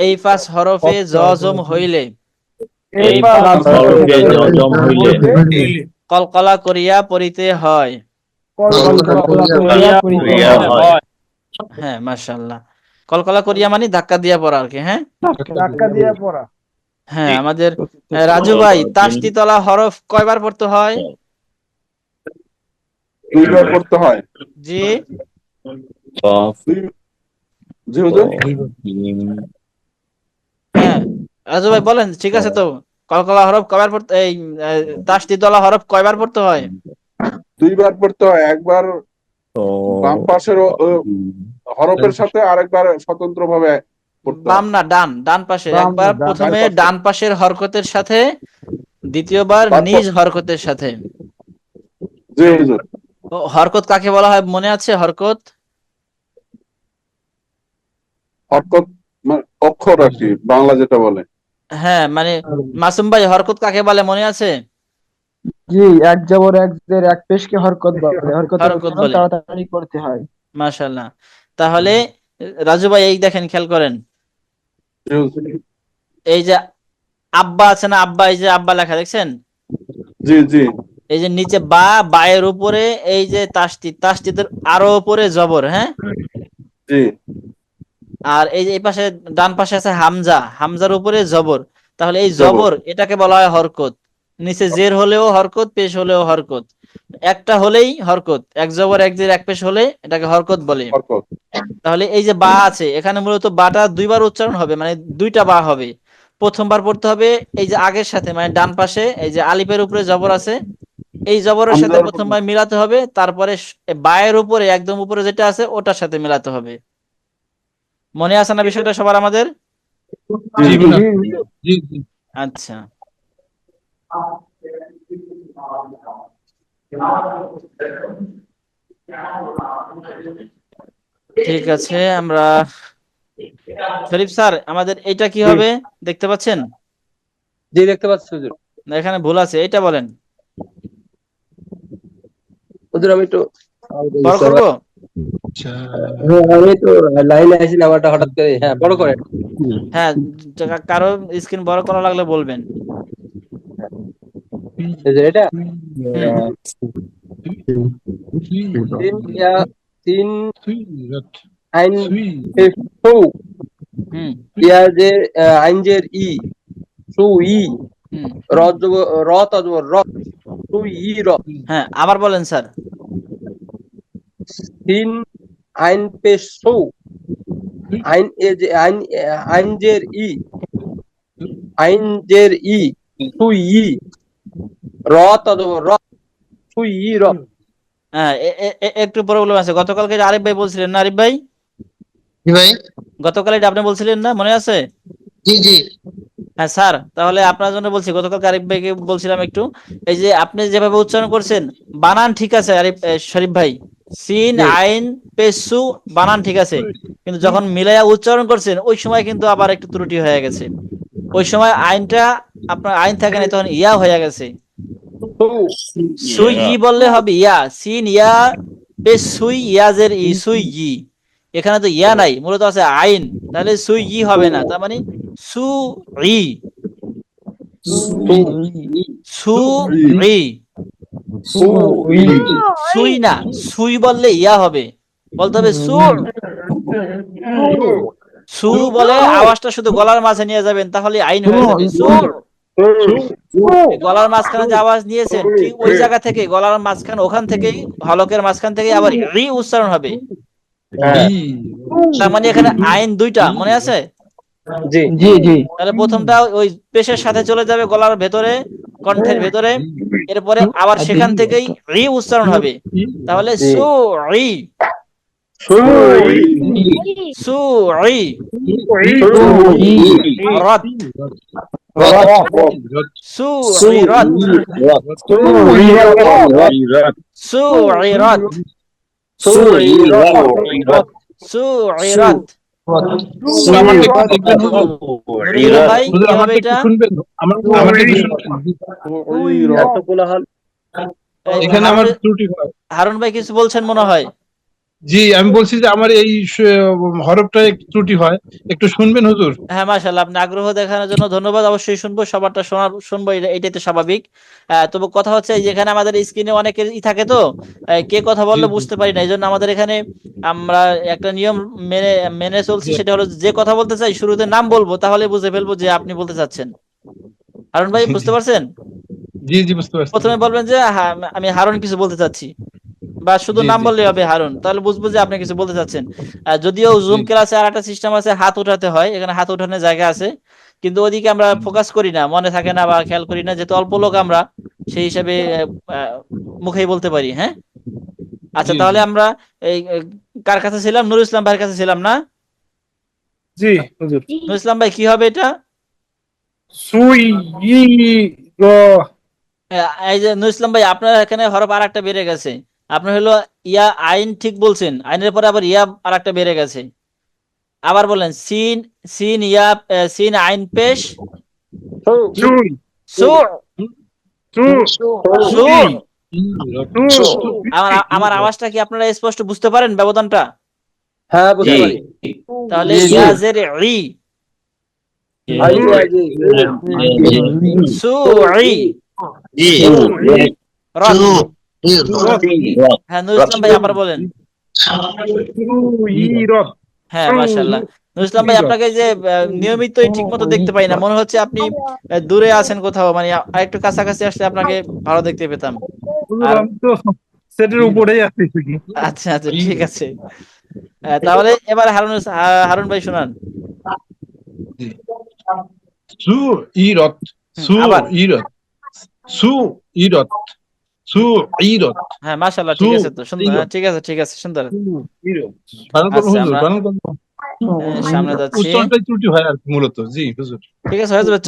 এই 5 হরফে জজম হইলে এই পাঁচ হরফে জজম হইলে কলকলা করিয়া পড়িতে হয়। কলকলা ক্রিয়া হয়। হ্যাঁ, মাশাআল্লাহ। কলকলা করিয়া মানে ধাক্কা দিয়া পড়া আর কি। হ্যাঁ, ধাক্কা দিয়ে পড়া। হ্যাঁ, জি। আমাদের রাজু ভাই, তাসতি তলা হরফ কয়বার পড়তে হয়? 2বার পড়তে হয়। জি, কফ জি হুজুর। জিম হ্যাঁ, রাজু ভাই বলেন, ঠিক আছে তো? কলকলা হরফ কয়বার পড়তে, এই তাসতি তলা হরফ কয়বার পড়তে হয়? 2বার পড়তে হয়, একবার তো বাম পাশের হরফের সাথে আরেকবার স্বতন্ত্র ভাবে পড়তে বাম হয়। না, ডান, ডান পাশে একবার, প্রথমে ডান পাশে। ডান পাশের হরকতের সাথে, দ্বিতীয়বার তারপর নিজ হরকতের সাথে। জি হুজুর। হরকত কাকে বলা হয় মনে আছে? হরকত হরকত মানে অক্ষর আর কি, বাংলা যেটা বলে। হ্যাঁ, মানে মাসুম ভাই, হরকত কাকে বলে মনে আছে? জি, এক জবর এক জের এক পেশকে হরকত বলে। হরকতের হরকত উচ্চারণ বলে। তাড়াতাড়ি করতে হয়। মাশাআল্লাহ। তাহলে রাজু ভাই, এই দেখেন, খেয়াল করেন, জি হুজুর। এই যে আব্বা আছে না, আব্বা, এই যে আব্বা লেখা দেখছেন, জি জি এই যে নিচে বা, বায়ের উপরে এই যে তাসদিদ, তাসদিদের আরো উপরে জবর। হ্যাঁ, জি আর এই যে এই পাশে ডান পাশে আছে হামজা, হামজার উপরে জবর। তাহলে এই জবর। জবর, এটাকে বলা হয় হরকত। নিচে জের হলেও হরকত, পেশ হলেও হরকত। একটা হলেই হরকত, এক জবর এক জের এক পেশ হলে এটাকে হরকত বলে। হরকত। তাহলে এই যে বা আছে, এখানে মূলত বাটা 2বার উচ্চারণ হবে, মানে 2টা বা হবে। প্রথমবার পড়তে হবে এই যে আগের সাথে, মানে ডান পাশে এই যে আলিফের উপরে জবর আছে, এই জবরের সাথে হামজার উপর। প্রথমবার মিলাতে হবে, তারপরে বায়ের উপরে একদম উপরে যেটা আছে ওটার সাথে মিলাতে হবে। মনে আছে না বিষয়টা সবার আমাদের? জি জি জি জি জি। আচ্ছা, ঠিক আছে। আমরা, শরীফ স্যার, আমাদের এটা কি জি হবে দেখতে পাচ্ছেন? জি, দেখতে পাচ্ছি হুজুর। না, এখানে ভুল আছে, এটা বলেন। হুজুর আমি একটু বড় করব? আচ্ছা। আমি তো লাইনে আছি না, আমারটা হঠাৎ করে, হ্যাঁ বড় করে। হ্যাঁ, কারো স্ক্রিন বড় করা লাগলে বলবেন। এই যে এটা হুম, তিন ইয়া তিন সুইরাট। আইন সুই। সু হুম, ইয়াজের আইনজের ই সু ই হুম। র জবর র তজবর র সু ই র হ্যাঁ, আবার বলেন স্যার। তিন আইন পেশ সু আইন এ যে আইন আইনজের ই আইনজের ই সু ই র তজবর র সু ই র। হ্যাঁ, একটু প্রবলেম আছে। গতকালকে যে আরিফ ভাই বলছিলেন না, আরিফ ভাই, জি ভাই। গতকাল এটা আপনি বলছিলেন না, মনে আছে? জি জি হ্যাঁ স্যার, তাহলে আপনার জন্য বলছি, গতকাল আরিফ ভাইকে বলছিলাম একটু, এই যে আপনি যেভাবে উচ্চারণ করছেন, বানান ঠিক আছে আরিফ, শরীফ ভাই, সিন জি আইন পেসু, বানান ঠিক আছে, কিন্তু যখন মিলাইয়া উচ্চারণ করছেন ওই সময় কিন্তু আবার একটু ত্রুটি হয়ে গেছে। ওই সময় আইনটা, আপনার আইন থাকে না, তখন ইয়া হয়ে গেছে। সু সুই ই বললে হবে ইয়া, সিন ইয়া পেসুই ইয়াজের ই সুই ই। এখানে তো ইয়া নাই, মূলত আছে আইন, তাহলে সুই ই হবে না, তার মানে সু ই, সু ই সু ই। সু ই সুই না, সুই বললে ইয়া হবে, বলতে হবে সু। সু বলে আওয়াজটা শুধু গলার মাঝে নিয়ে যাবেন, তাহলে আইন হয়ে যাবে সু। গলার মাঝখানে যে আওয়াজ নিয়েছেন ঠিক ওই জায়গা থেকে, গলার মাঝখানে ওখান থেকেই, হলকের মাঝখান থেকে আবার রি উচ্চারণ হবে। হ্যাঁ তার মানে এখানে আইন 2টা, মনে আছে? জি জি জি তাহলে প্রথমটা ওই পেশের সাথে চলে যাবে গলার ভেতরে, কণ্ঠের ভেতরে, এরপরে আবার সেখান থেকেই রি উচ্চারণ হবে, তাহলে জি সু রি। সুইরত সুইরত সুইরত সুইরত হুজুর, আমারটা একটু দেখবেন হুজুর। নুরুল ভাই কি হুজুর, হবে আমারটা একটু এটা? শুনবেন, আমারটা একটু শুনবেন। এত কোলাহল। এখানে আমার ত্রুটি হয়। হারুন ভাই কিছু বলছেন মনে হয়। জি, আমি বলছি যে আমার এই হরফটা একটু ত্রুটি হয়, একটু শুনবেন হুজুর। হ্যাঁ মাশাআল্লাহ, আপনি আগ্রহ দেখানোর জন্য ধন্যবাদ। অবশ্যই শুনবো, সবারটা শুনবো, এটাই তো স্বাভাবিক। তবে কথা হচ্ছে যেখানে আমাদের স্ক্রিনে অনেকের থাকে তো, কে কথা বললে বুঝতে পারি না, এই জন্য আমাদের এখানে আমরা একটা নিয়ম মেনে মেনে চলছি, সেটা হলো যে কথা বলতে চাই শুরুতে নাম বলবো, তাহলে বুঝে ফেলবো যে আপনি বলতে চাচ্ছেন। হারুন ভাই বুঝতে পারছেন? জি জি, বুঝতে পারছি। প্রথমে বলবেন যে আমি হারুন কিছু বলতে চাচ্ছি, বা শুধু জি, নাম জি। বললে হবে হারুন, তাহলে বুঝবো যে আপনি কিছু বলতে চাচ্ছেন। যদিও জুম ক্লাসে আর একটা সিস্টেম আছে, হাত উঠাতে হয়, এখানে হাত উঠানোর জায়গা আছে, কিন্তু ওদিকে আমরা ফোকাস করি না, মনে থাকে না বা খেয়াল করি না, যেহেতু অল্প লোক আমরা, সেই হিসাবে মুখেই বলতে পারি। হ্যাঁ, আচ্ছা, জি, তাহলে জি। আমরা এই কার কাছে ছিলাম? নুরুল ইসলাম ভাইয়ের কাছে ছিলাম না? জি হুজুর। নুরুল ইসলাম ভাই কি হবে এটা? এই যে নুরুল ইসলাম ভাই, আপনার এখানে হরফ আর একটা বেড়ে গেছে। আপনার হলো ইয়া আইন ঠিক বলছেন, আইনের পরে আবার ইয়া আর একটা বেড়ে গেছে। আবার বলেন, সিন সিন ইয়া সিন আইন পেশ সু সু। আমার আওয়াজটা কি আপনারা স্পষ্ট বুঝতে পারেন, ব্যবধানটা? হ্যাঁ, বুঝতে পারি। তাহলে ইয়া জের ই সু ই রত। হ্যাঁ, নুরুল ইসলাম ভাই আবার বলেন। হ্যাঁ মাশাআল্লাহ। নুরুল ইসলাম ভাই, আপনাকে যে নিয়মিতই ঠিক মতো দেখতে পাই না, মনে হচ্ছে আপনি দূরে আছেন কোথাও, মানে আরেকটু কাছাকাছি আসলে আপনাকে ভালো দেখতে পেতাম। আর সেটের উপরেই আছি। আচ্ছা আচ্ছা, ঠিক আছে। তাহলে এবার হারুন ভাই শোনান। সু ইরত, সু আবার ইরত, সু ইরত, সু ইরত। হ্যাঁ মাশাআল্লাহ, ঠিক আছে তো সুন্দর। হ্যাঁ, ঠিক আছে ঠিক আছে, সুন্দর। বানান করুন আচ্ছা, হুজুর, আমরা বানান করুন। সামনে যাচ্ছি। উচ্চারণটাই ত্রুটি হয় আর কি মূলত। জি হুজুর। ঠিক আছে, হয়ে যাবে।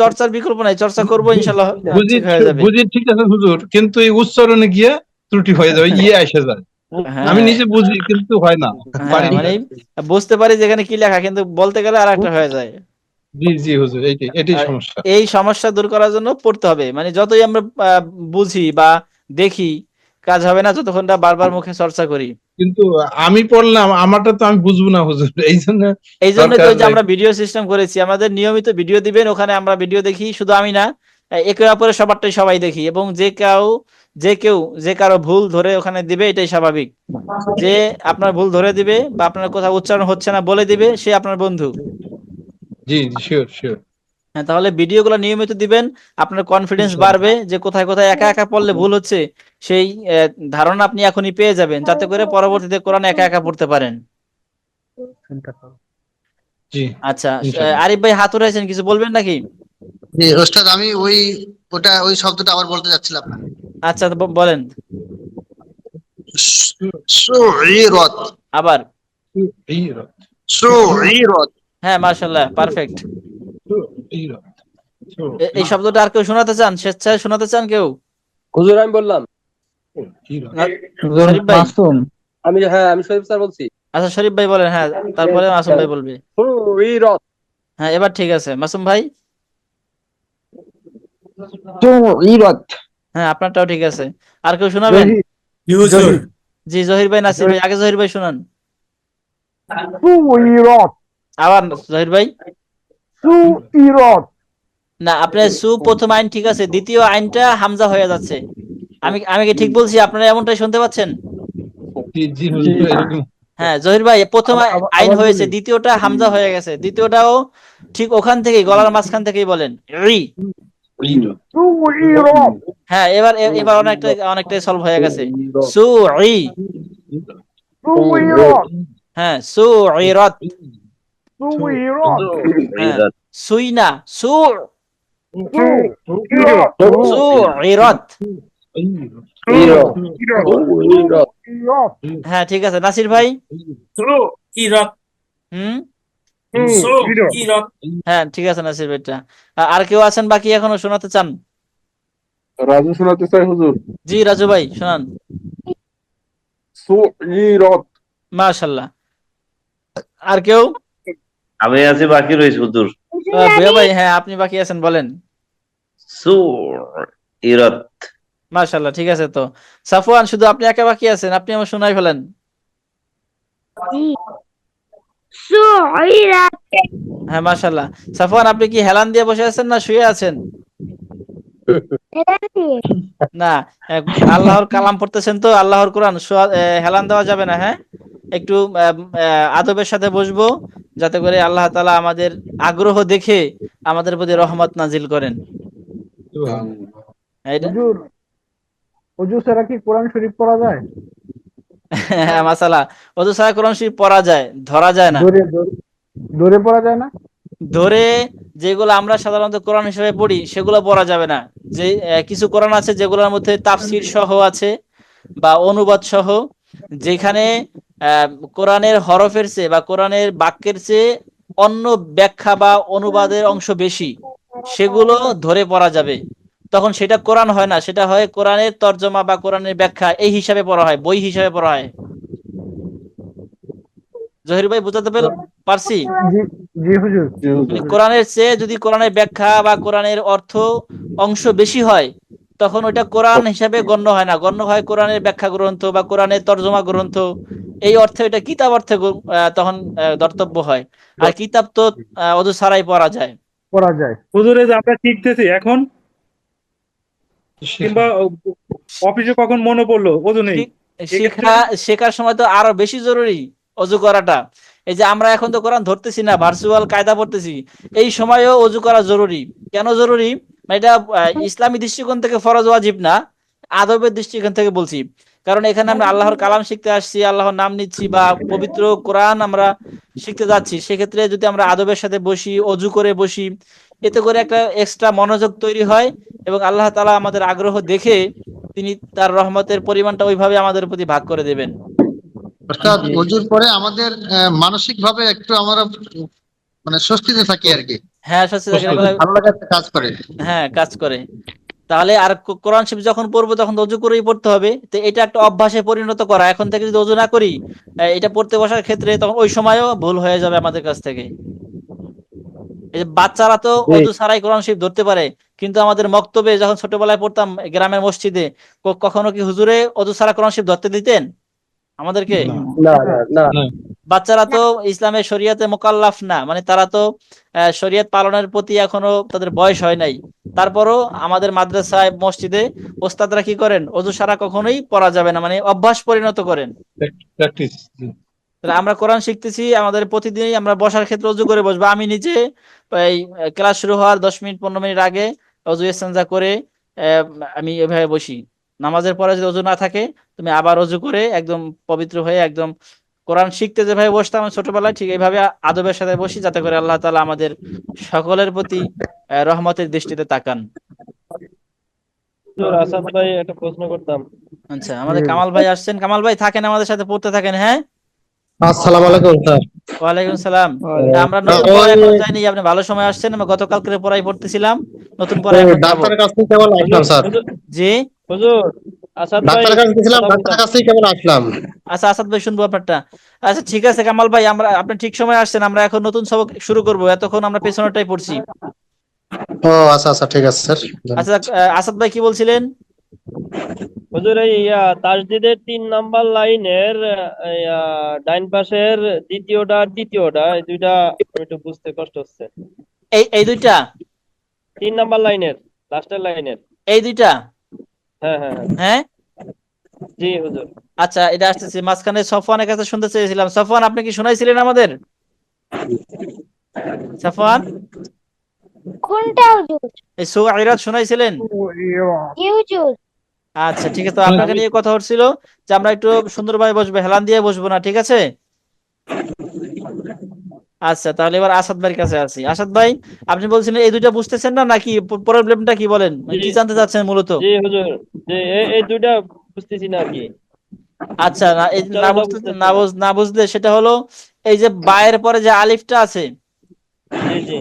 চর্চার বিকল্প নাই, চর্চা করবো ইনশাআল্লাহ, বুঝি ঠিক হয়ে যাবে। বুঝি, ঠিক আছে হুজুর, কিন্তু এই উচ্চারণে গিয়ে ত্রুটি হয়ে যাবে, ইয়ে এসে যায়। আমি হ্যাঁ নিজে বুঝি কিন্তু হয় না, হ্যাঁ, পারি না। মানে বুঝতে পারি যেখানে কি লেখা, কিন্তু বলতে গেলে আর একটা হয়ে যায়। জি জি হুজুর, এটাই আর সমস্যা। এই সমস্যা দূর করার জন্য পড়তে হবে, মানে যতই আমরা বুঝি বা দেখি, কাজ হবে না যতক্ষণ না বারবার মুখে চর্চা করি। কিন্তু আমি পড়লাম, আমারটা তো আমি বুঝবো না হুজুর, এই জন্য এই জন্যই তো দরকার। ওই যে আমরা ভিডিও সিস্টেম করেছি, আমাদের নিয়মিত ভিডিও দিবেন, ওখানে আমরা ভিডিও দেখি, শুধু আমি না, একে অপরের সবারটাই সবাই দেখি, এবং যে কারো ভুল ধরে ওখানে দিবে, এটাই স্বাভাবিক। যে আপনার ভুল ধরে দিবে বা আপনার কোথাও উচ্চারণ হচ্ছে না বলে দিবে, সে আপনার বন্ধু। জি শিওর শিওর। হ্যাঁ, তাহলে ভিডিওগুলো নিয়মিত দিবেন, আপনার কনফিডেন্স বাড়বে, যে কোথায় কোথায় একা একা পড়লে ভুল হচ্ছে, সেই ধারণা আপনি এখনই পেয়ে যাবেন, যাতে করে পরবর্তীতে কোরআন একা একা পড়তে পারেন। জি আচ্ছা, ইনশাআল্লাহ। আরিফ ভাই হাত উঠাইছেন, কিছু বলবেন নাকি? জি ওস্তাদ, আমি ওই শব্দটা আবার বলতে যাচ্ছিলাম। আচ্ছা, তো বলেন সুইরত, আবার। সুইরত, সুইরত। হ্যাঁ মাশাআল্লাহ, পারফেক্ট। সুইরত, এই শব্দটা আর কেউ শোনাতে চান, স্বেচ্ছায় শোনাতে চান কেউ? হুজুর, আমি বললাম। সুইরত। শরীফ ভাই? আমি শরীফ স্যার বলছি। আচ্ছা, শরীফ ভাই বলেন, হ্যাঁ, তারপরে মাসুম ভাই বলবে। সুইরত। হ্যাঁ, এবার ঠিক আছে। মাসুম ভাই? সুইরত। হ্যাঁ, আপনারটাও ঠিক আছে। আর কেউ শোনাবেন? জি, জহির ভাই, নাসির ভাই, আগে জহির ভাই শোনান। সুইরত, আবার জহির ভাই। সুইরত। না, আপনার প্রথম আইন ঠিক আছে, দ্বিতীয় আইনটা হামজা হয়ে যাচ্ছে। আমি কি ঠিক বলছি? আপনারা এমনটাই শুনতে পাচ্ছেন? জি জি হুজুর, এরকম। হ্যাঁ জহির ভাই, প্রথম আইন আবার হয়েছে, বলি। দ্বিতীয়টা হামজা হয়ে গেছে, দ্বিতীয়টাও ঠিক ওখান থেকেই, গলার মাঝখান থেকেই বলেন, রি। সুইরত। হ্যাঁ, এবার অনেকটাই সলভ হয়ে গেছে। সু ই। সুইরত। হ্যাঁ, সু ইরত। সুইরত। হ্যাঁ, সুই না, সুইরত। সু ইরত। ইরত ইরত হ্যাঁ ঠিক আছে, নাসির ভাই। ইরত হুম, ইরত হ্যাঁ ঠিক আছে নাসির ভাইটা। আর কেউ আছেন বাকি এখনো শোনাতে চান? রাজু শোনাতে চাই হুজুর। জি রাজু ভাই শোনান। সুইরত। মাশাল্লাহ। আর কেউ? আমি আছি, বাকি রয়েছে হুজুর। ভুয়া ভাই, হ্যাঁ আপনি বাকি আছেন, বলেন। সুইরত। মাশাল্লাহ, ঠিক আছে। তো সাফওয়ান, শুধু আপনি একা বাকি আছেন, আপনি আমার শোনাই ফেলেন। জি সুইরাত হ্যাঁ মাশাল্লাহ। সাফওয়ান, আপনি কি হেলান দিয়ে বসে আছেন না শুয়ে আছেন? না, আহ, আল্লাহর কালাম পড়তেছেন তো, আল্লাহর কোরআন, হেলান দেওয়া যাবে না। হ্যাঁ, একটু আদবের সাথে বসবো, যাতে করে আল্লাহ তাআলা আমাদের আগ্রহ দেখে আমাদের প্রতি রহমত নাজিল করেন। এটা হুজুর, অজু ছাড়া কি কোরআন শরীফ পড়া যায়? হ্যাঁ মাসালা, অজু ছাড়া কোরআন শরীফ পড়া যায়, ধরা যায় না। ধরে পড়া যায় না? ধরে যেগুলো আমরা সাধারণত কোরআন হিসেবে পড়ি সেগুলো পড়া যাবে না। যে কিছু কোরআন আছে যেগুলোর মধ্যে তাফসির সহ আছে বা অনুবাদ সহ, যেখানে আহ, কোরআনের হরফের চেয়ে বা কোরআনের বাক্যের চেয়ে অন্য ব্যাখ্যা বা অনুবাদের অংশ বেশি, সেগুলো ধরে পড়া যাবে। তখন সেটা কোরআন হয় না, সেটা হয় কোরআনের তর্জমা বা কোরআনের ব্যাখ্যা, এই হিসাবে পড়া হয়, বই হিসাবে পড়া হয়। জহির ভাই, বুঝাতে পারছি? জি জি হুজুর। মানে কোরআনের চেয়ে যদি কোরআনের ব্যাখ্যা বা কোরআনের অর্থ অংশ বেশি হয়, তখন ওইটা কোরআন হিসাবে গণ্য হয় না, গণ্য হয় কোরআনের ব্যাখ্যা গ্রন্থ বা কোরআনের তর্জমা গ্রন্থ। এই অর্থে এটা কিতাব অর্থে তখন ধর্তব্য হয়। আর কিতাব তো অজু ছাড়াই পড়া যায়। পড়া যায়। হুজুরে যে আমরা শিখতেছি এখন, কিংবা অফিসে কখন মনে পড়লো ওজু নেই, শেখা শেখার সময় তো আরো বেশি জরুরি অজু করাটা। এই যে আমরা এখন তো কোরআন ধরতেছি না, ভার্চুয়াল কায়দা পড়তেছি, এই সময়ও অজু করা জরুরি। কেন জরুরি? মানে এটা ইসলামী দৃষ্টিকোণ থেকে ফরজ ওয়াজিব না, আদবের দৃষ্টিকোণ থেকে বলছি। কারণ এখানে আমরা আল্লাহর কালাম শিখতে আসছি, আল্লাহর নাম নিচ্ছি বা পবিত্র কোরআন আমরা শিখতে যাচ্ছি। সেক্ষেত্রে যদি আমরা আদবের সাথে বসি, অজু করে বসি, এতে করে একটা এক্সট্রা মনোযোগ তৈরি হয় এবং আল্লাহ তাআলা আমাদের আগ্রহ দেখে তিনি তার রহমতের পরিমাণটা ওইভাবে আমাদের প্রতি ভাগ করে দেবেন। অর্থাৎ অজুর পরে আমাদের মানসিক ভাবে একটু আমরা মানে স্বস্তিতে থাকি আর কি, হ্যাঁ স্বস্তি থাকে, এগুলা ভালো লাগা কাজ করে। হ্যাঁ কাজ করে। তাহলে আর কোরআন শরীফ যখন পড়বো তখন তো অজু করেই পড়তে হবে। তো এটা একটা অভ্যাসে পরিণত করা, এখন থেকে যদি অজু না করি এটা পড়তে বসার ক্ষেত্রে, তখন ওই সময়ও ভুল হয়ে যাবে আমাদের কাছ থেকে। এই যে বাচ্চারা তো অজু ছাড়াই কোরআন শরীফ ধরতে পারে, কিন্তু আমাদের মক্তবে যখন ছোটবেলায় পড়তাম গ্রামের মসজিদে, কখনো কি হুজুরে অজু ছাড়া কোরআন শরীফ ধরতে দিতেন আমাদেরকে? না না না বাচ্চারা তো ইসলামের শরিয়াতে মোকাল্লাফ না, মানে তারা তো শরিয়ত পালনের প্রতি এখনো তাদের বয়স হয় নাই। তারপরও আমাদের মাদ্রাসায় মসজিদে ওস্তাদরা কি করেন, অজু ছাড়া কখনোই পড়া যাবে না, মানে অভ্যাস পরিণত করেন। প্র্যাকটিস। তাহলে আমরা কোরআন শিখতেছি, আমাদের প্রতিদিনই আমরা বসার ক্ষেত্রে অজু করে বসবো। আমি নিজে এই ক্লাস শুরু হওয়ার 10 মিনিট 15 মিনিট আগে অজু ইস্তেঞ্জা করে আহ, আমি এভাবে বসি। নামাজের পরে যদি অজু না থাকে, তুমি আবার অজু করে একদম পবিত্র হয়ে একদম কোরআন শিখতে যেভাবে বসতাম ছোটবেলায়, ঠিক এইভাবে আদবের সাথে বসি, যাতে করে আল্লাহ তাআলা আমাদের সকলের প্রতি রহমতের দৃষ্টিতে তাকান। আসাদ ভাই, একটা প্রশ্ন করতাম। আচ্ছা, আমাদের কামাল ভাই আসছেন। কামাল ভাই থাকেন, আমাদের সাথে পড়তে থাকেন। হ্যাঁ, আসসালামু আলাইকুম স্যার। ওয়ালাইকুম সালাম। আমরা নতুন পড়ায় এখনো যাইনি, আপনি ভালো সময় আসছেন। আমরা গতকালকে পড়াই পড়তেছিলাম, নতুন পড়ায় এখন যাবো। ডাক্তারের কাছ থেকে কেবল আসলাম স্যার। জি হুজুর, আসাদ ভাই, ডাক্তারের কাছে গেছিলাম, ডাক্তারের কাছ থেকে কেবল আসলাম। আচ্ছা, আসাদ ভাই শুনবো আপনারটা। আচ্ছা ঠিক আছে কামাল ভাই, আপনি ঠিক সময় আসছেন। আমরা এখন নতুন সবক শুরু করব, এতক্ষণ আমরা পেছনেরটাই পড়ছি। ও আচ্ছা আচ্ছা, ঠিক আছে স্যার। আচ্ছা, আসাদ ভাই কি বলছিলেন? হুজুর, এই তাসদিদের 3 নাম্বার লাইনের ডাইন পাশের দ্বিতীয়টা আর তৃতীয়টা, এই দুইটা একটু বুঝতে কষ্ট হচ্ছে। এই দুইটা, 3 নাম্বার লাইনের লাস্টের লাইনের। এই দুইটা। হ্যাঁ হ্যাঁ হ্যাঁ, হ্যাঁ জি হুজুর। আচ্ছা, এটা আসতেছে। মাঝখানে সফওয়ানের কাছে শুনতে চেয়েছিলাম। সফওয়ান, আপনি কি শুনাইছিলেন আমাদের? সফওয়ান, কোনটা হুজুর? এই সুআইরাত শুনাইছিলেন? জি হুজুর। আচ্ছা ঠিক আছে, তো আপনাকে নিয়ে কথা হচ্ছিল যে আমরা একটু সুন্দরভাবে বসবো, হেলান দিয়ে বসবো না, ঠিক আছে? আচ্ছা, তাহলে এবার আসাদ ভাইয়ের কাছে আসি। আসাদ ভাই, আপনি বলছিলেন এই দুইটা বুঝতেছেন না, নাকি প্রবলেমটা কি বলেন, মানে কি জানতে চাচ্ছেন মূলত? জি হুজুর, যে এই দুইটা বুঝতেছি না আর কি। আচ্ছা, না এই না উচ্চারণটা বুঝতে বুঝতেছি না না। না বুঝলে সেটা হলো এই যে বায়ের পরে যে আলিফটা আছে, জি জি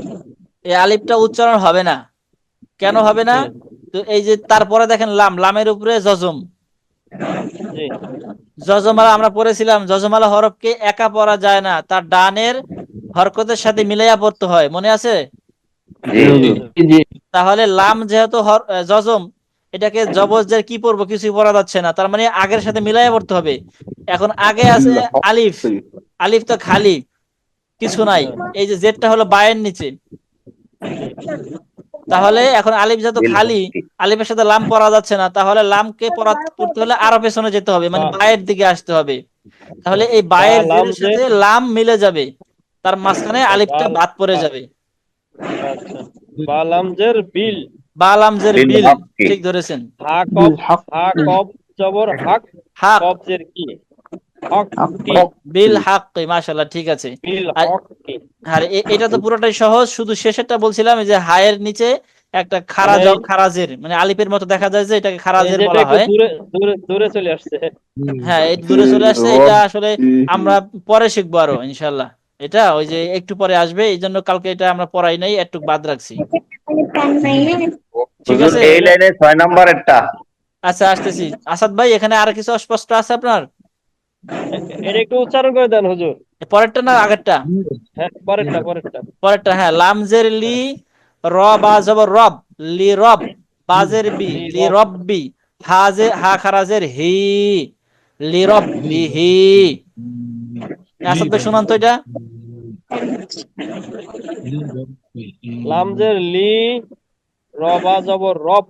এই আলিফটা উচ্চারণ হবে না। কেন হবে না? জি তো এই যে তারপরে দেখেন লাম, লামের উপরে জজম। জি যজমালা আমরা পড়েছিলাম, যজমালা হরফকে একা পড়া যায় না, তার ডানের হরকতের সাথে মিলাইয়া পড়তে হয়, মনে আছে? জি জি জি তাহলে লাম যেহেতু যজম, এটাকে জবরজের কি পড়বো, কিছুই পড়া যাচ্ছে না, তার মানে আগের সাথে মিলাইয়া পড়তে হবে। এখন আগে আছে আলিফ, আলিফ তো খালি, কিছু নাই। আচ্ছা এই যে জেডটা হলো বায়ের নিচে, তাহলে এখন আলিফ যেহেতু বিল খালি, হক। আলিফের সাথে লাম পড়া যাচ্ছে না, তাহলে লামকে পড়তে হলে আরো পেছনে যেতে হবে, মানে বা বায়ের দিকে আসতে হবে। তাহলে এই বা বায়ের লাম জেরের যে সাথে লাম মিলে যাবে, তার মাঝখানে আচ্ছা আলিফটা বাদ পড়ে যাবে। আচ্ছা বা লামজের বিল, বা লামজের বিল বিল, হক কি? ঠিক ধরেছেন। হা বিল কব, হক হা কব জবর হাক, হাক, কবজের কি, হক কি, বিল হাক, মাশাআল্লাহ, ঠিক আছে। বিল আর হক কি। আর এটা তো পুরোটাই সহজ, শুধু শেষেরটা বলছিলাম, এই যে হায়ের নিচে একটা মানে খারাজের, মানে আলিফের মতো দেখা যায় যে এটাকে এই খারাজের যেটা বলা একটু হয়। দূরে দূরে দূরে চলে আসছে। হ্যাঁ, এই দূরে চলে আসছে, এটা আসলে আমরা পরে শিখবো আরো ইনশাল্লাহ। এটা ওই যে একটু পরে আসবে, এই জন্য কালকে এটা আমরা পড়াই নাই, একটু বাদ রাখছি। ঠিক হুজুর আছে, এই লাইনে 6 নম্বরেরটা। আচ্ছা আসতেছি। আসাদ ভাই, এখানে আর কিছু অস্পষ্ট আছে আপনার? এটা একটু উচ্চারণ করে দেন হুজুর। পরেরটা না আগেরটা? হ্যাঁ পরেরটা পরেরটা। পরেরটা, হ্যাঁ। লামজের লি, র বা জবর রব, লি রব, বাজের বি, লি লি রব রব্বি, হা খারাজের হি, লি রব্বিহি। আসাদ ভাই শোনান তো এটা। লামজের লি, রবা জবর রব,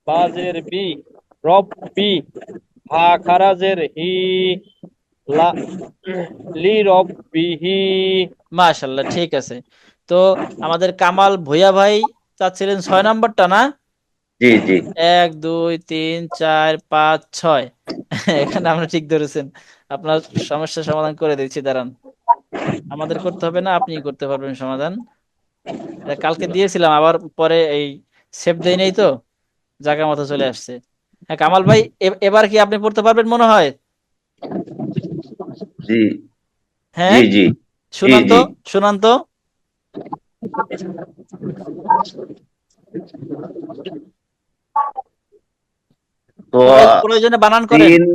বাজের বি, রব বি, হা খারাজের হি, লা লি রব বিহি। মাশাল্লাহ, ঠিক আছে। তো আমাদের কামাল ভুঁইয়া ভাই চাচ্ছিলেন 6 নম্বরটা, না? জি জি 1 2 3 4 5 6 এখানে আমরা ঠিক ধরেছেন। আপনার সমস্যার সমাধান করে দিচ্ছি, দাঁড়ান। আমাদের করতে হবে না, আপনি করতে পারবেন সমাধান। এটা কালকে দিয়েছিলাম, আবার পরে এই সেভ দেই নাই তো, জায়গা মতো চলে আসছে। হ্যাঁ কামাল ভাই, এবার কি আপনি পড়তে পারবেন মনে হয়? জি হ্যাঁ, জি জি জি শুনান তো, জি শুনান তো। তো প্রয়োজনে বানান করেন। সিন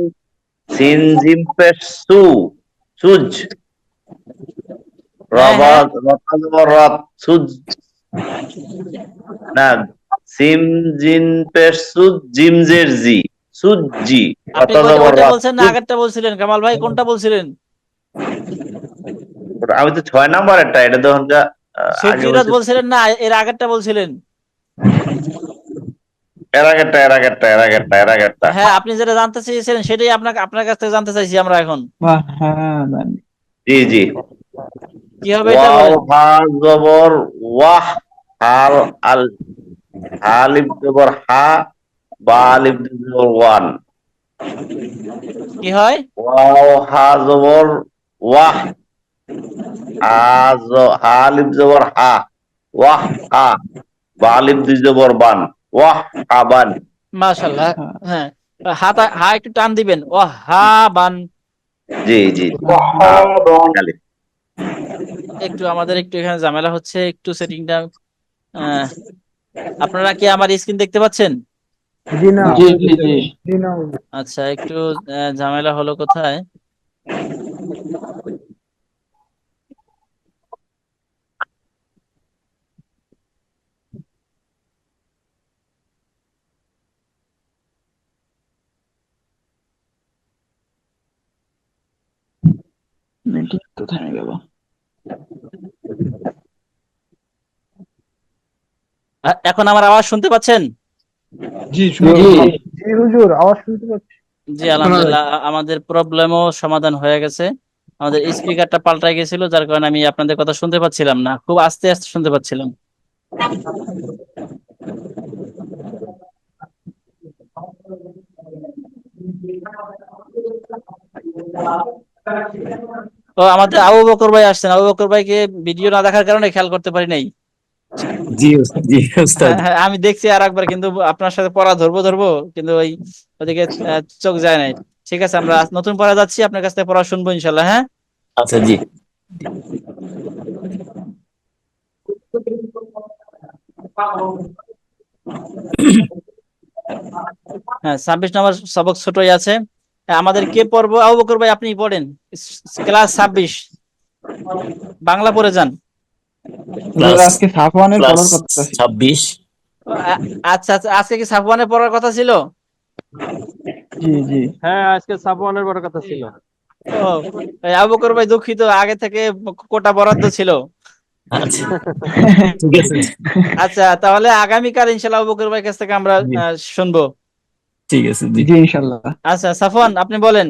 সিন জিম পেশ সু, সুজ, হ্যাঁ রবা হ্যাঁ, রতা জবর রত, সুজ, না, সিম জিন পেশ সুজ, জিম জের জি, সুজি, আপনি রতা জবর ওইটা রত, বলছেন না সুজ। আগেরটা বলছিলেন? কামাল ভাই কোনটা বলছিলেন? আমি তো 6 নম্বরেরটা, এটা তো আগে সুজিরাত বলছি। বলছিলেন না, এর আগেরটা বলছিলেন? এর আগেরটা। হ্যাঁ, আপনি যেটা জানতে চেয়েছিলেন সেটাই আপনার কাছ থেকে জানতে চাইছি আমরা এখন। জি জি কি হবে এটা ওয়াও বলেন। হা জবর ওয়াহ, হাল আল, হালিফ জবর হা, বা আলিফ জবর ওয়ান, কি হয়? ওয়াও হা জবর ওয়াহ, হালিফ জবর হা, ওয়াহ হা, বা আলিফ জবর বান, ওয়াহ হাবান। মাশাআল্লাহ, হ্যাঁ। হা একটু টান দিবেন, ও হা বান। জি জি আলিফ। একটু আমাদের একটু এখানে ঝামেলা হচ্ছে, একটু সেটিংটা। আপনারা কি আমার স্ক্রিন দেখতে পাচ্ছেন? জি না, জি জি জি জি না। আচ্ছা, একটু ঝামেলা হলো কোথায়। নেটওয়ার্ক তো থেমে গেল। এখন আমার আওয়াজ শুনতে পাচ্ছেন? জি শোনা জি যাচ্ছে। জি হুজুর, আওয়াজ শুনতে পাচ্ছি। জি আলহামদুলিল্লাহ, আমাদের প্রবলেমও সমাধান হয়ে গেছে। আমাদের স্পিকারটা পাল্টাই গেছিল, যার কারণে আমি আপনাদের কথা শুনতে পাচ্ছিলাম না, খুব আস্তে আস্তে শুনতে পাচ্ছিলাম। তো আমাদের আবু বকর ভাই আসছেন, আবু বকর ভাইকে ভিডিও না দেখার কারণে খেয়াল করতে পারি নাই। জি জি উস্তাদ। হ্যাঁ হ্যাঁ আমি দেখছি আর একবার, কিন্তু আপনার সাথে পড়া ধরবো কিন্তু ওই ওদিকে চোখ যায় নাই। ঠিক আছে, আমরা নতুন পড়া যাচ্ছি, আপনার কাছ থেকে পড়া শুনবো ইনশাল্লাহ। হ্যাঁ আচ্ছা জি। হ্যাঁ 26 নম্বর সবক ছোটই আছে। হ্যাঁ, আমাদের কে পড়বো? আবু বকর ভাই আপনি পড়েন, ক্লাস 26 বাংলা পড়ে যান। ক্লাস আজকে সাফওয়ানের ক্লাস পড়ার কথা ছিল। 26। আচ্ছা আচ্ছা, আজকে কি সাফওয়ানের পড়ার কথা ছিল? জি জি। হ্যাঁ আজকে সাফওয়ানের বড় কথা ছিল। ও আবু বকর ভাই দুঃখিত, আগে থেকে কোটা বরাদ্দ ছিল। আচ্ছা ঠিক আছে। আচ্ছা তাহলে আগামীকাল ইনশাল্লাহ আবু বকর ভাইয়ের কাছ থেকে আমরা জি শুনবো। ঠিক আছে জি। জি ইনশাল্লাহ। আচ্ছা সাফওয়ান আপনি বলেন।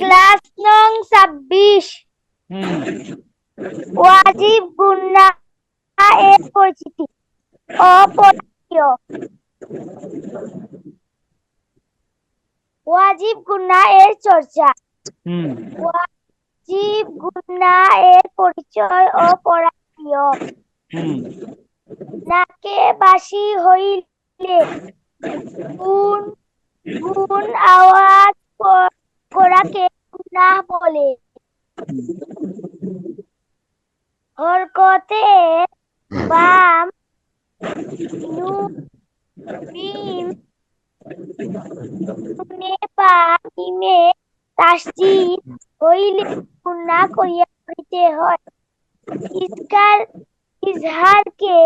ক্লাস নং 26, হুম ওয়াজিব গুন্নাহ এর পরিচিতি। অপরিহার্য। ওয়াজিব গুন্নাহ এর চর্চা। হুম ওয়াজিব গুন্নাহ এর পরিচয় অপরিহার্য। হুম নাকে বাসি হইলে গুন গুন আওয়াজ করাকে গুনাহ বলে। হরকতের বাম নুন মিম নুনে বা মিমে তাসদীদ হইলে গুনাহ করিয়া পড়িতে হয়। ইজহার ইজহারকে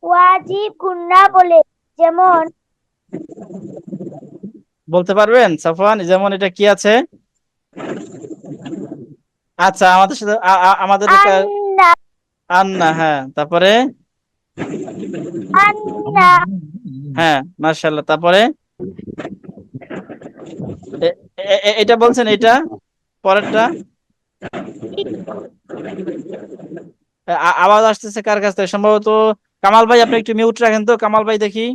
ওয়াজিব গুনাহ বলে। যেমন বলতে পারবেন সাফওয়ান, যেমন এটা কি আছে? আচ্ছা আমাদের সাথে আমাদের আন্না আন্না, হ্যাঁ তারপরে আন্না হ্যাঁ মাশাআল্লাহ, তারপরে এটা বলছেন, এটা পরেরটা আওয়াজ আসতেছে কার কাছ থেকে? সম্ভবত কামাল ভাই, আপনি একটু মিউট রাখেন তো কামাল ভাই, দেখি।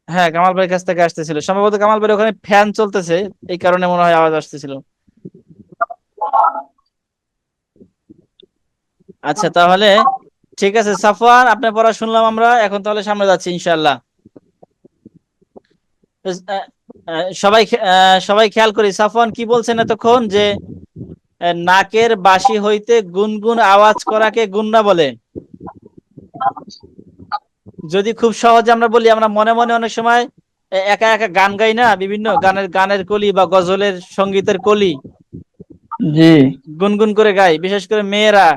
হ্যাঁ কামাল ভাইয়ের কাছ থেকে আসতেছিল সম্ভবত, কামাল ভাইয়ের ওখানে ফ্যান চলতেছে, এই কারণে মনে হয় আওয়াজ আসতেছিল। আচ্ছা তাহলে ঠিক আছে সাফওয়ান, আপনার পড়া শুনলাম আমরা, এখন তাহলে সামনে যাচ্ছি ইনশাআল্লাহ। সবাই খেয়াল করি, সাফওয়ান কি বলছেন এতক্ষণ? যে নাকের বাসি হইতে গুনগুন আওয়াজ করাকে গুন্না বলে। যদি খুব সহজে আমরা বলি, আমরা মনে মনে অনেক সময় একা একা গান গাই না, বিভিন্ন গানের কলি বা গজলের সঙ্গীতের কলি জি গুনগুন করে গাই, বিশেষ করে মেয়েরা।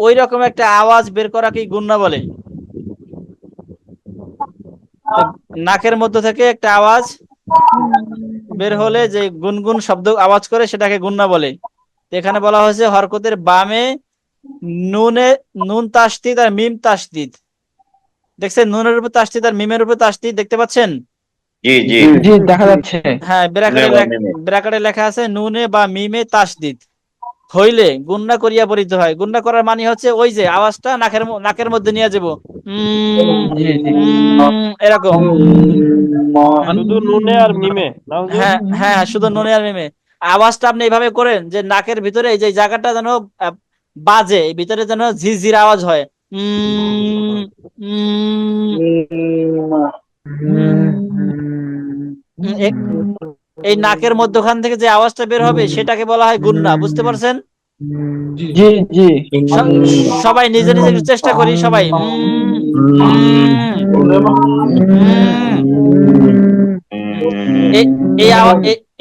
ওই রকম একটা আওয়াজ বের করাকেই গুন্না বলে। নাকের মধ্য থেকে একটা আওয়াজ বের হলে যে গুনগুন শব্দ আওয়াজ করে, সেটাকে গুন্না বলে। এখানে বলা হয়েছে হরকতের বামে নুন তাসদিদ আর মিম তাসদিদ। দেখছেন নুনের উপর তাসদিদ আর মিমের উপর তাসদিদ দেখতে পাচ্ছেন? জি জি জি দেখা যাচ্ছে। হ্যাঁ ব্রাকেটে লেখা আছে নুনে বা মিমে তাসদিদ হইলে গুন্না করিয়া পড়িতে হয়। গুন্না করার মানে হচ্ছে ওই যে আওয়াজটা নাকের মধ্যে নিয়ে যাবো, জি জি। এরকম। শুধু নুনে আর মিমে না হুজুর? হ্যাঁ হ্যাঁ শুধু নুনে আর মিমে। আওয়াজটা আপনি এইভাবে করেন যে নাকের ভিতরে এই যে জায়গাটা যেন বাজে, এই ভিতরে যেন ঝিরঝির আওয়াজ হয়। উম উম এই নাকের মধ্যখান থেকে যে আওয়াজটা বের হবে সেটাকে বলা হয় গুন্না। বুঝতে পারছেন? জি জি। সবাই নিজে নিজে একটু চেষ্টা করি সবাই।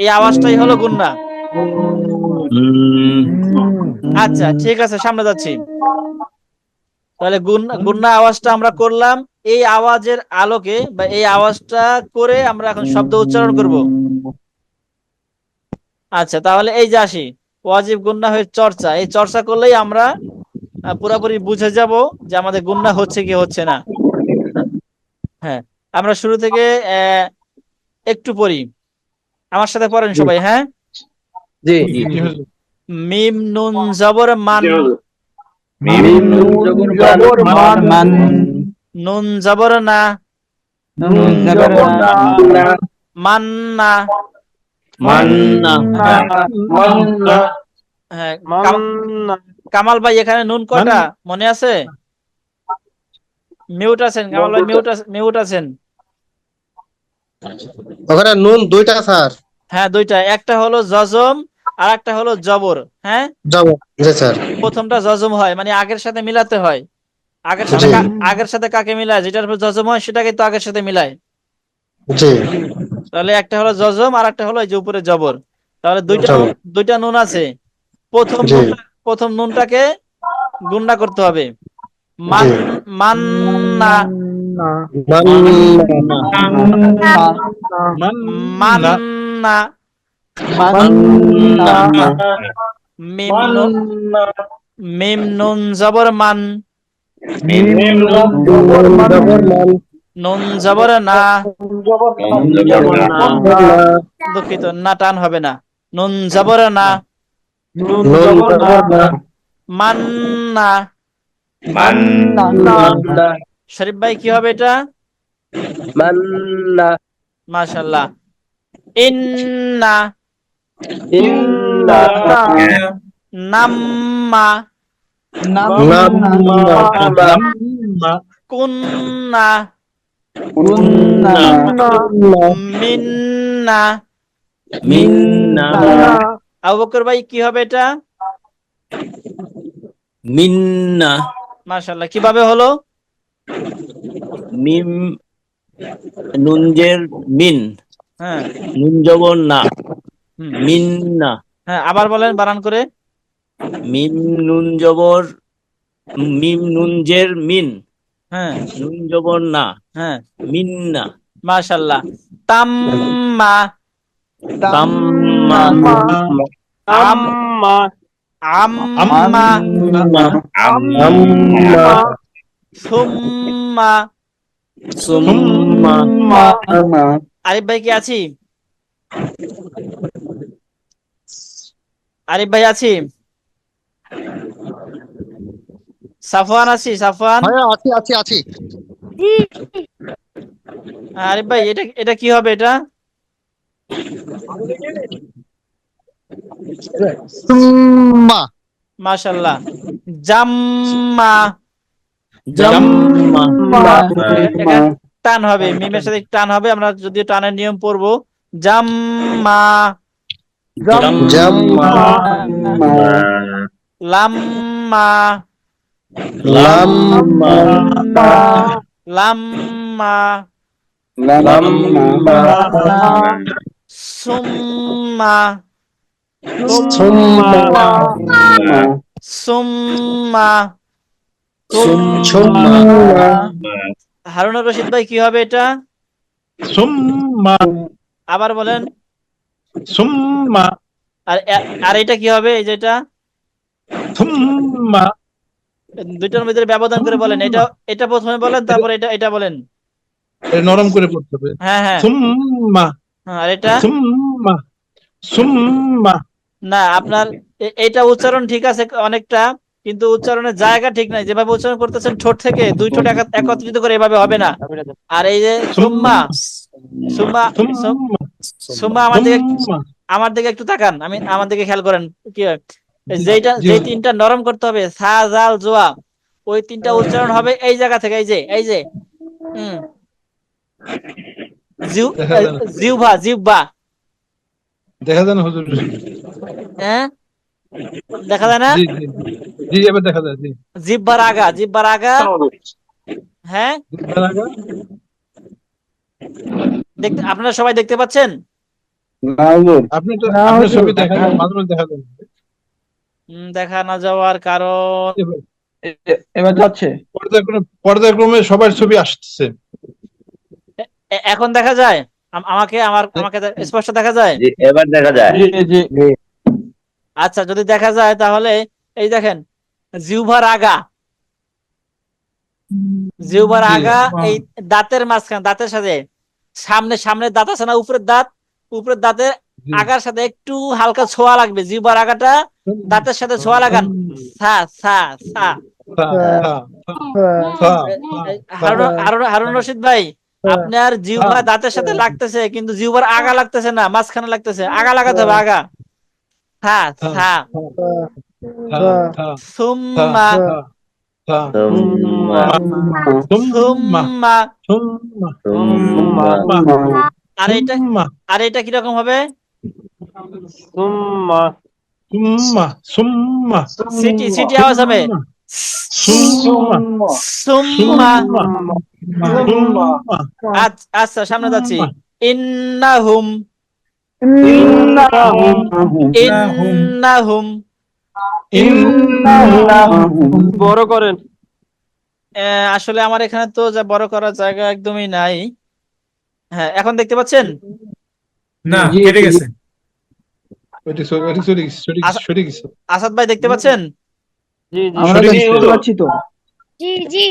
এই আওয়াজটাই হলো গুন্না। আচ্ছা ঠিক আছে, সামনে যাচ্ছি। তাহলে গুন্না আওয়াজটা আমরা করলাম, এই আওয়াজের আলোকে বা এই আওয়াজটা করে আমরা এখন শব্দ উচ্চারণ করব। আচ্ছা তাহলে এই যে আসি, ওয়াজিব গুন্না হয়ে চর্চা, এই চর্চা করলেই আমরা পুরোপুরি বুঝে যাব যে আমাদের গুন্না হচ্ছে কি হচ্ছে না। হ্যাঁ আমরা শুরু থেকে একটু পড়ি, আমার সাথে পড়েন সবাই। হ্যাঁ জি মিম নুন জবর মান, মিম নুন জবর মান, নুন জবর না, নুন জবর না, মান্না, মান্না মান্না, হ্যাঁ, মান্না কামাল ভাই এখানে নুন কয়টা মনে আছে? মিউট আছেন কামাল ভাই, মিউট আছেন। ওখানে নুন দুইটা স্যার। হ্যাঁ দুইটা, একটা হলো জজম আর একটা হলো জবর। হ্যাঁ, যাব জি স্যার। প্রথমটা জজম হয় মানে আগের সাথে মিলাতে হয়। জি আগের সাথে কাকে মিলায়? যেটার উপর জজম হয় সেটাকে তো আগের সাথে মিলায়। জি তাহলে একটা হলো জজম আর একটা হলো এই যে উপরে জবর। তাহলে জবর। দুইটা নুন আছে। জি প্রথম নুনটাকে গুণনা করতে হবে। জি মান্না মান্না মান্না মান্না মান্না মিম নুন জবর মান, নুন জবর না, দুঃখিত না টান হবে না, নুন জবর না, মান্না। শরীফ ভাই কি হবে এটা? মান্না মাশাআল্লাহ। ইন্না ইন্না নাম্মা কুন্না মিন্না। আবু বকর ভাই কি হবে এটা? মিন্না। মাশাআল্লাহ, কিভাবে হলো? মিম নুনজের মিন, হ্যাঁ নুন জবর না, হুম, মিন্না। হ্যাঁ আবার বলেন বানান করে। মিম নুন জবর, মিম নুনজের মিন, হ্যাঁ নুন জবর না, হ্যাঁ মিন্না। মাশাআল্লাহ। তাম্মা তাম্মা আম্মা সুম্মা। সুম্মা। আরিফ ভাই কি আছি? আরিফ ভাই আছি? সাফওয়ান আছি? সাফওয়ান? ভাইয়া আছি আছি আছি। জি আরিফ ভাই এটা কি হবে এটা? সুম্মা মাশাআল্লাহ। জাম্মা। জাম্মা। এখানে টান হবে, মিমের সাথে টান হবে, আমরা যদিও টানের নিয়ম পড়বো। জাম্মা জাম্মা। লাম্মা লাম্মা। লাম্মা লাম্মা। সুম্মা সুম্মা সুম্মা। সুম্মা হারুনুর রশিদ ভাই কি হবে এটা? সুম্মা আবার বলেন। সুম্মা আর এটা কি হবে? এই যেটা সুম্মা দুইটার মধ্যে ব্যবধান করে বলেন। এটা প্রথমে বলেন, তারপর এটা বলেন। এটা নরম করে পড়তে হবে। হ্যাঁ হ্যাঁ সুম্মা হ্যাঁ, আর এটা সুম্মা সুম্মা না, আপনার এটা উচ্চারণ ঠিক আছে অনেকটা, কিন্তু উচ্চারণের জায়গা ঠিক নাই। যেভাবে উচ্চারণ করতেছেন ঠোঁট থেকে দুই ঠোঁট একত্রিত করে এভাবে হবে না। আর এই যে সুম্মা সুম্মা সুম্মা সুম্মা সুম্মা আমার দিকে একটু তাকান, আমার দিকে খেয়াল করেন কি হয়। যে তিনটা নরম করতে হবে, সা জাল জোয়া, ওই তিনটা উচ্চারণ হবে এই জায়গা থেকে, এই যে জিহ্বা জিহ্বা। দেখা যায় না হুজুর? হ্যাঁ দেখা যায় না? জি জি জি এবার দেখা যায়। জি জিহ্বার আগা। হ্যাঁ আপনারা সবাই দেখতে পাচ্ছেন? আপনি তো আপনার ছবি দেখা যায়, মাঝে মাঝে দেখা যায়। দেখা না যাওয়ার কারণ এবার যাচ্ছে। পর্যায়ক্রমে সবার ছবি আসছে। এখন দেখা যায়? আমাকে স্পষ্ট দেখা যায়? এবার দেখা যায়। জি জি আচ্ছা, যদি দেখা যায় তাহলে এই দেখেন, জিহ্বার আগা এই দাঁতের মাঝখানে, দাঁতের সাথে সামনে দাঁত আছে না, উপরের দাঁতের আগার সাথে একটু হালকা ছোঁয়া লাগবে। জিহ্বার আগাটা দাঁতের সাথে ছোঁয়া লাগান। সা সা সা। হারুন রশিদ ভাই, আপনার জিহ্বা দাঁতের সাথে লাগতেছে, কিন্তু জিহ্বার আগা লাগতেছে না, মাঝখানে লাগতেছে। আগা লাগাতে হবে, আগা। থা থা থা থা থা সুম্মা থা সুম্মা সুম্মা সুম্মা সুম্মা আর এটা সুম্মা আর এটা কিরকম হবে? সুম্মা সুম্মা সিটি সিটি আওয়াজ হবে। সুম্মা সুম্মা সুম্মা আচ্ছা সামনে যাচ্ছি। ইন্নাহুম ইন্নাহুম বড় করেন। আসলে আমার এখানে তো যা বড় করার জায়গা একদমই নাই। হ্যাঁ, এখন দেখতে পাচ্ছেন? না, কেটে গেছে। সরে গেছে। আসাদ ভাই দেখতে পাচ্ছেন? আমরা দেখতে পাচ্ছি তো। জি জি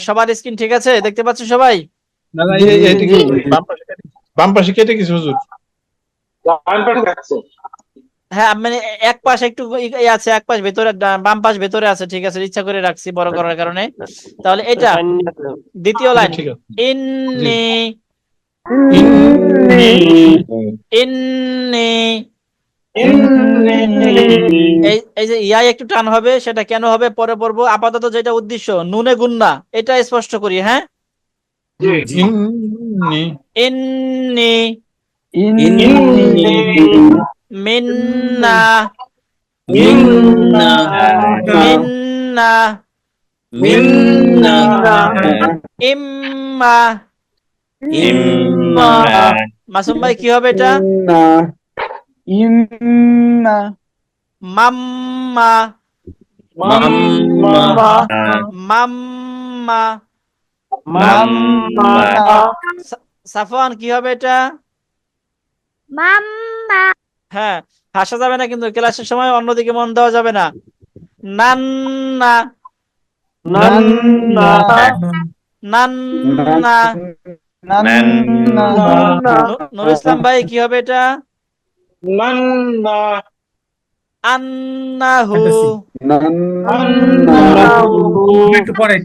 সবার স্ক্রিন ঠিক আছে? দেখতে পাচ্ছেন সবাই? না না বাম পাশে কেটে গেছে হুজুর। হ্যাঁ, মানে এক পাশ একটু আছে, এক পাশ ভেতরে, বাম পাশ ভেতরে আছে। ঠিক আছে, ইচ্ছা করে রাখছি বড় করার কারণে। তাহলে এটা দ্বিতীয় লাইন, ঠিক আছে। ইন্নি ইন্নি এই যে ইয়া একটু টান হবে, সেটা কেন হবে পরে পড়বো। আপাতত যেটা উদ্দেশ্য নুনে গুন্না, এটা স্পষ্ট করি। হ্যাঁ, ইন্নি মিন্না মিন্না ইম্মা মাসুম ভাই কি হবে এটা? মাম্মা মাম্মা সাফওয়ান কি হবে এটা? মাম্মা হ্যাঁ, হাসা যাবে না কিন্তু, ক্লাসের সময় অন্যদিকে মন দেওয়া যাবে না। নান্না নান্না নুর ইসলাম ভাই কি হবে এটা? আন্নাহু একটু পরে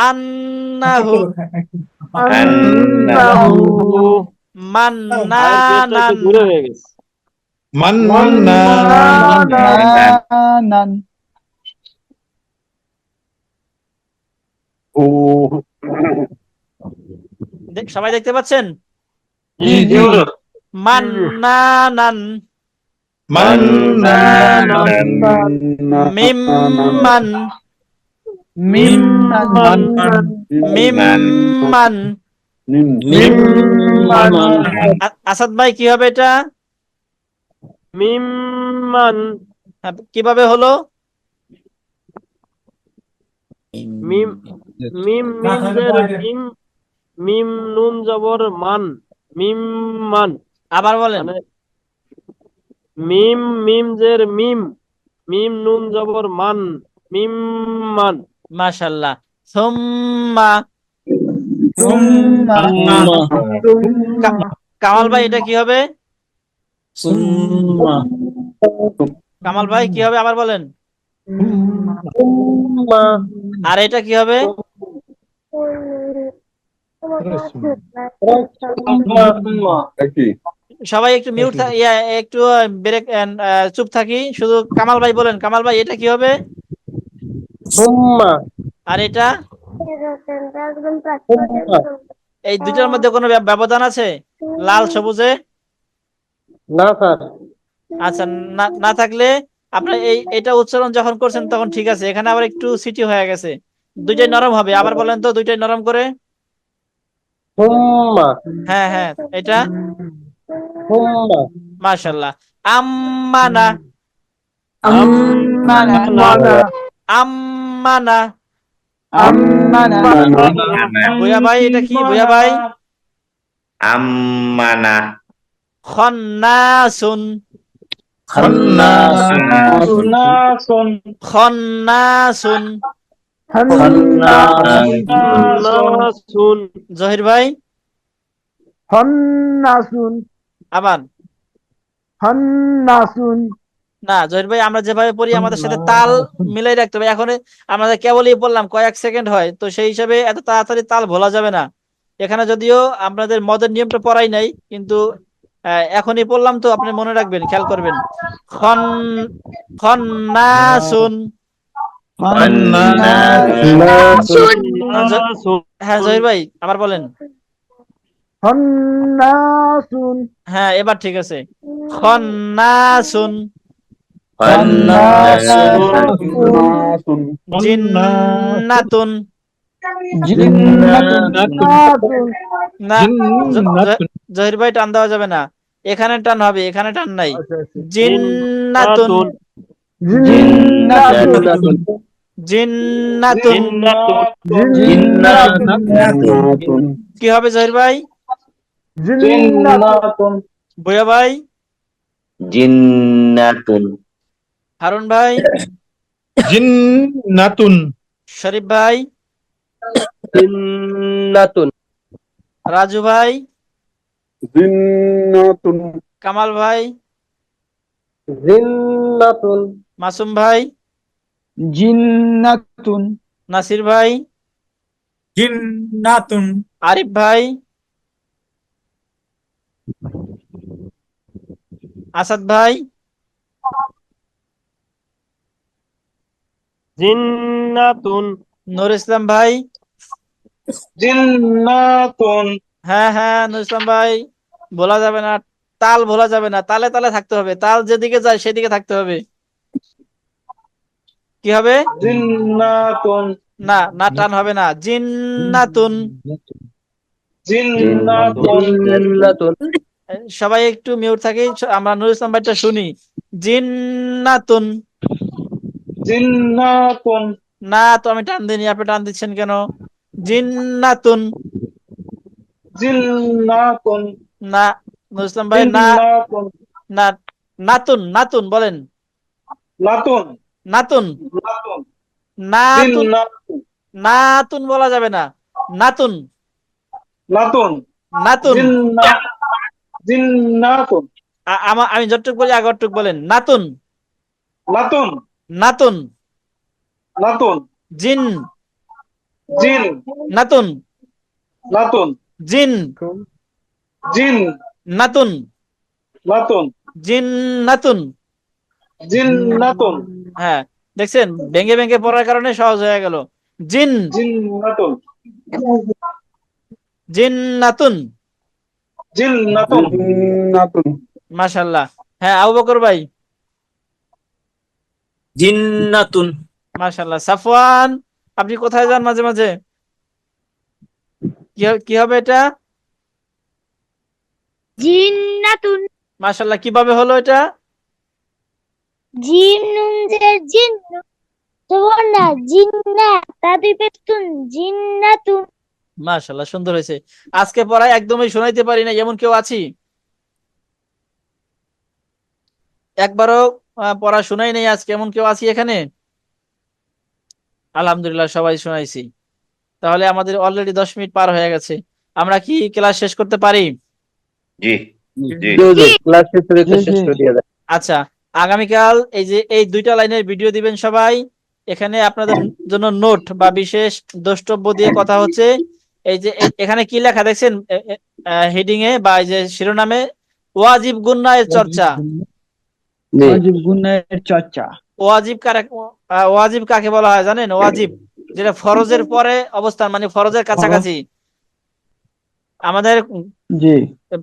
আন্নাহু মান্নানান মান্নান সবাই দেখতে পাচ্ছেন? জি জি মান্নানান মিম্মান মিম্মান আসাদ ভাই কি হবে এটা? মিম্মান কিভাবে হলো? মিম মিম মিমজের মিম মিম নুন জবর মান মিম্মান। আবার বলেন। মানে মিম মিমজের মিম মিম নুন জবর মান মিম্মান। মাশাআল্লাহ। সুম্মা কামাল ভাই এটা কি হবে? কামাল ভাই কি হবে আবার বলেন। আর এটা কি হবে? সবাই একটু মিউট একটু ব্রেক, চুপ থাকি, শুধু কামাল ভাই বলেন। কামাল ভাই এটা কি হবে? আর এটা? এই দুইটার মধ্যে কোনো ব্যবধান আছে লাল সবুজে? না স্যার। আচ্ছা, না থাকলে আপনার এটা উচ্চারণ যখন করছেন তখন ঠিক আছে, এখানে আবার একটু সিটি হয়ে গেছে। দুইটাই নরম হবে। আবার বলেন তো, দুইটাই নরম করে। হ্যাঁ হ্যাঁ, এটা মাশাআল্লাহ। আম্মানা আম্মানা ভুয়া ভাই এটা কি? ভুয়া ভাই আম্মানা খন্নাসুন খন্নাসুন জহির ভাই আবার না। জহির ভাই আমরা যেভাবে পড়ি আমাদের সাথে তাল মিলাই রাখতে হবে। এখন আমাদের কেবলই বললাম কয়েক সেকেন্ড হয়, তো সেই হিসাবে এত তাড়াতাড়ি তাল ভোলা যাবে না। এখানে যদিও আপনাদের মদের নিয়মটা পড়াই নাই, কিন্তু এখনই পড়লাম তো, আপনি মনে রাখবেন, খেয়াল করবেন। খন খন্নাসুন। হ্যাঁ জহির ভাই, আবার বলেন। খন্নাসুন। হ্যাঁ, এবার ঠিক আছে। খন্নাসুন। খন্নাসুন। জিন্নাতুন। জিন্নাতুন। না, জিন্নাতুন। জহির ভাই টান দেওয়া যাবে না, এখানে টান হবে, এখানে টান নাই। জিন্নাতুন। জিন্নাতুন। জিন্নাতুন। জিন্নাতুন। কি হবে জহির ভাই? জিন্নাতুন। ভুয়া ভাই? জিন্নাতুন। হারুন ভাই? জিন্নাতুন। শরীফ ভাই? জিন্নাতুন। রাজু ভাই? জিন্নাতুন। কামাল ভাই? জিন্নাতুন। মাসুম ভাই? জিন্নাতুন। নাসির ভাই? জিন্নাতুন। আরিফ ভাই? আসাদ ভাই? জিন্নাতুন। নূর ইসলাম ভাই? জিন্নাতুন। হ্যাঁ হ্যাঁ, নূর ইসলাম ভাই, বলা যাবে না, তাল ভোলা যাবে না, তালে তালে থাকতে হবে, তাল যেদিকে যায় সেদিকে থাকতে হবে। কি হবে? জিন্নাতুন। না না, টান হবে না। জিন্নাতুন। জিন্নাতুন। জিন্নাতুন। সবাই একটু মিউট থাকি, আমরা নূর ইসলাম ভাইটা শুনি। জিন্নাতুন। জিন্নাতুন। না তো, আমি টান দিইনি, আপনি টান দিচ্ছেন কেন? জিন্নাতুন। জিন্নাতুন। না, নূর ইসলাম ভাই না। জিন্নাতুন। না, নাতুন, নাতুন বলেন। নাতুন। নাতুন। নাতুন। নাতুন। জিন্নাতুন। নাতুন বলা যাবে না। নাতুন। নাতুন। নাতুন। জিন্নাতুন। আমি যতটুকু বলি আগরটুক বলেন। নাতুন। নাতুন। নাতুন। নাতুন। জিন। জিন। নাতুন। নাতুন। জিন। জিন। নাতুন। নাতুন। জিন। নাতুন। জিন্নাতুন। হ্যাঁ, দেখছেন, ভেঙে ভেঙে পড়ার কারণে সহজ হয়ে গেল। জিন। জিন্নাতুন। জিন্নাতুন। জিন্নাতুন। জিন্নাতুন। মাশাআল্লাহ। হ্যাঁ, আবু বকর ভাই? জিন্নাতুন। মাশাআল্লাহ। সাফওয়ান, আপনি কোথায় যান মাঝে মাঝে? কি হবে এটা? জিন্নাতুন। মাশাআল্লাহ, কিভাবে হলো এটা? জিম নুন জের জিন, সুবহানা, জিন্না তাদি পেতুন, জিন্নাতুন। মাশাআল্লাহ, সুন্দর হয়েছে। আজকে পড়ায় একদমই শোনাইতে পারি না এমন কেউ আছি? একবারও পড়া শোনাই নেই আজকে, এমন কেউ আছি এখানে? আলহামদুলিল্লাহ, সবাই শোনাইছি। তাহলে আমাদের অলরেডি 10 মিনিট পার হয়ে গেছে, আমরা কি ক্লাস শেষ করতে পারি? জি জি। ক্লাস শেষ করে দিয়ে দেয়। আচ্ছা, আগামীকাল এই যে এই 2টা লাইনের ভিডিও দিবেন সবাই। এখানে আপনাদের জন্য নোট বা বিশেষ দ্রষ্টব্য দিয়ে কথা হচ্ছে। এই যে এখানে কি লেখা দেখছেন হেডিং এ বা এই যে শিরোনামে? ওয়াজিব গুন্নাহের চর্চা। ওয়াজিব গুনাহের চর্চা। ওয়াজিব কাকে বলা হয় জানেন? ওয়াজিব যেটা ফরজের পরে অবস্থান, মানে ফরজের কাছাকাছি। আমাদের জি।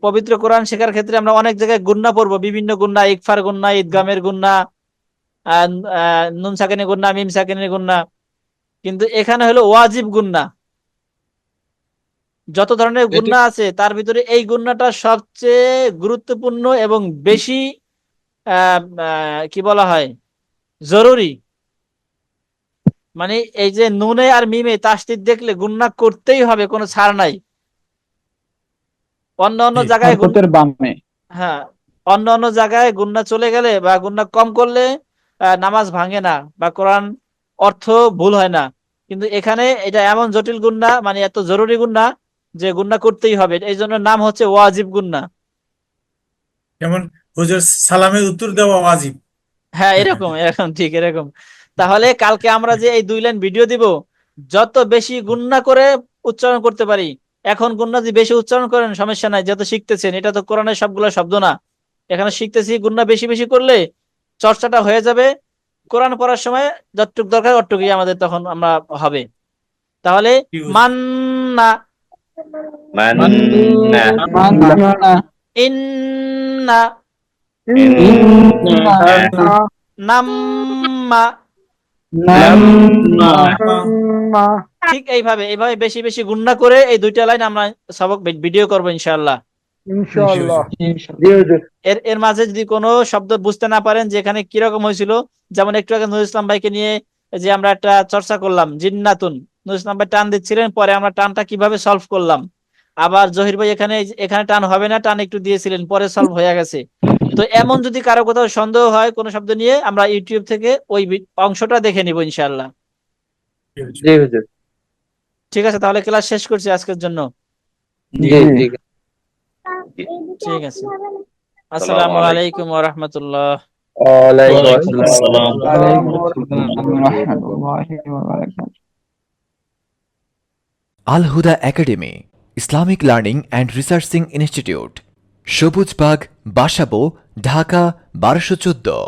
পবিত্র কোরআন শেখার ক্ষেত্রে আমরা অনেক জায়গায় গুন্না পড়বো, বিভিন্ন গুন্না, ইকফার গুন্না, ঈদগামের গুন্না, নুন সাকিনের গুন্না, মিম সাকিনের গুন্না। কিন্তু এখানে হলো ওয়াজিব গুন্না। যত ধরনের গুন্না আছে তার ভিতরে এই গুন্নাটা সবচেয়ে গুরুত্বপূর্ণ এবং বেশি কি বলা হয়, জরুরি। মানে এই যে নুনে আর মিমে তাসদিদ দেখলে গুন্না করতেই হবে, কোনো ছাড় নাই। অন্য অন্য জায়গায় বামে। হ্যাঁ, অন্য অন্য জায়গায় গুন্না চলে গেলে বা গুন্না কম করলে নামাজ ভাঙে না বা কোরআন অর্থ ভুল হয় না। কিন্তু এখানে এটা এমন জটিল গুন্না, মানে এত জরুরি গুন্না যে গুন্না করতেই হবে, এই জন্য নাম হচ্ছে ওয়াজিব গুন্না। যেমন হুজুর সালামের উত্তর দেওয়া ওয়াজিব। হ্যাঁ, এরকম এরকম ঠিক এরকম। তাহলে কালকে আমরা যে এই 2 লাইন ভিডিও দিব, যত বেশি গুন্না করে উচ্চারণ করতে পারি এখন গুন্না যদি বেশি উচ্চারণ করেন সমস্যা নাই, যেহেতু শিখতেছেন। এটা তো কোরআনের সবগুলো শব্দ না, এখানে শিখতেছি। গুন্না বেশি বেশি করলে চর্চাটা হয়ে যাবে। কোরআন পড়ার সময় যতটুকু দরকার অতটুকুই আমাদের তখন আমরা হবে। তাহলে মান্না, মান্না, ইন্না, ইন্না, নাম্মা। ঠিক এইভাবে এইভাবে বেশি বেশি গুণনা করে এই দুইটা লাইন আমরা সবক ভিডিও করবো ইনশাআল্লাহ। ইনশাআল্লাহ। এর মাঝে যদি কোনো শব্দ বুঝতে না পারেন যে এখানে কিরকম হয়েছিল, যেমন একটু আগে নুরুল ইসলাম ভাইকে নিয়ে যে আমরা একটা চর্চা করলাম জিন্নাতুন, নুরুল ইসলাম ভাই টান দিচ্ছিলেন, পরে আমরা টানটা কিভাবে সলভ করলাম। আবার জহির ভাই এখানে টান হবে না, টান একটু দিয়েছিলেন, পরে সলভ হয়ে গেছে। তো এমন যদি কারো কোথাও সন্দেহ হয় কোনো শব্দ নিয়ে, আমরা ইউটিউব থেকে ওই অংশটা দেখে নিব ইনশাআল্লাহ। জি হুজুর। ঠিক আছে, তাহলে ক্লাস শেষ করছি আজকের জন্য। জি ঠিক আছে। ঠিক আছে, আসসালামু আলাইকুম ওয়া রাহমাতুল্লাহ। ওয়ালাইকুম আসসালাম। Al Huda academy, Islamic learning and researching institute, Sabujbag, Basabo, Dhaka 1214।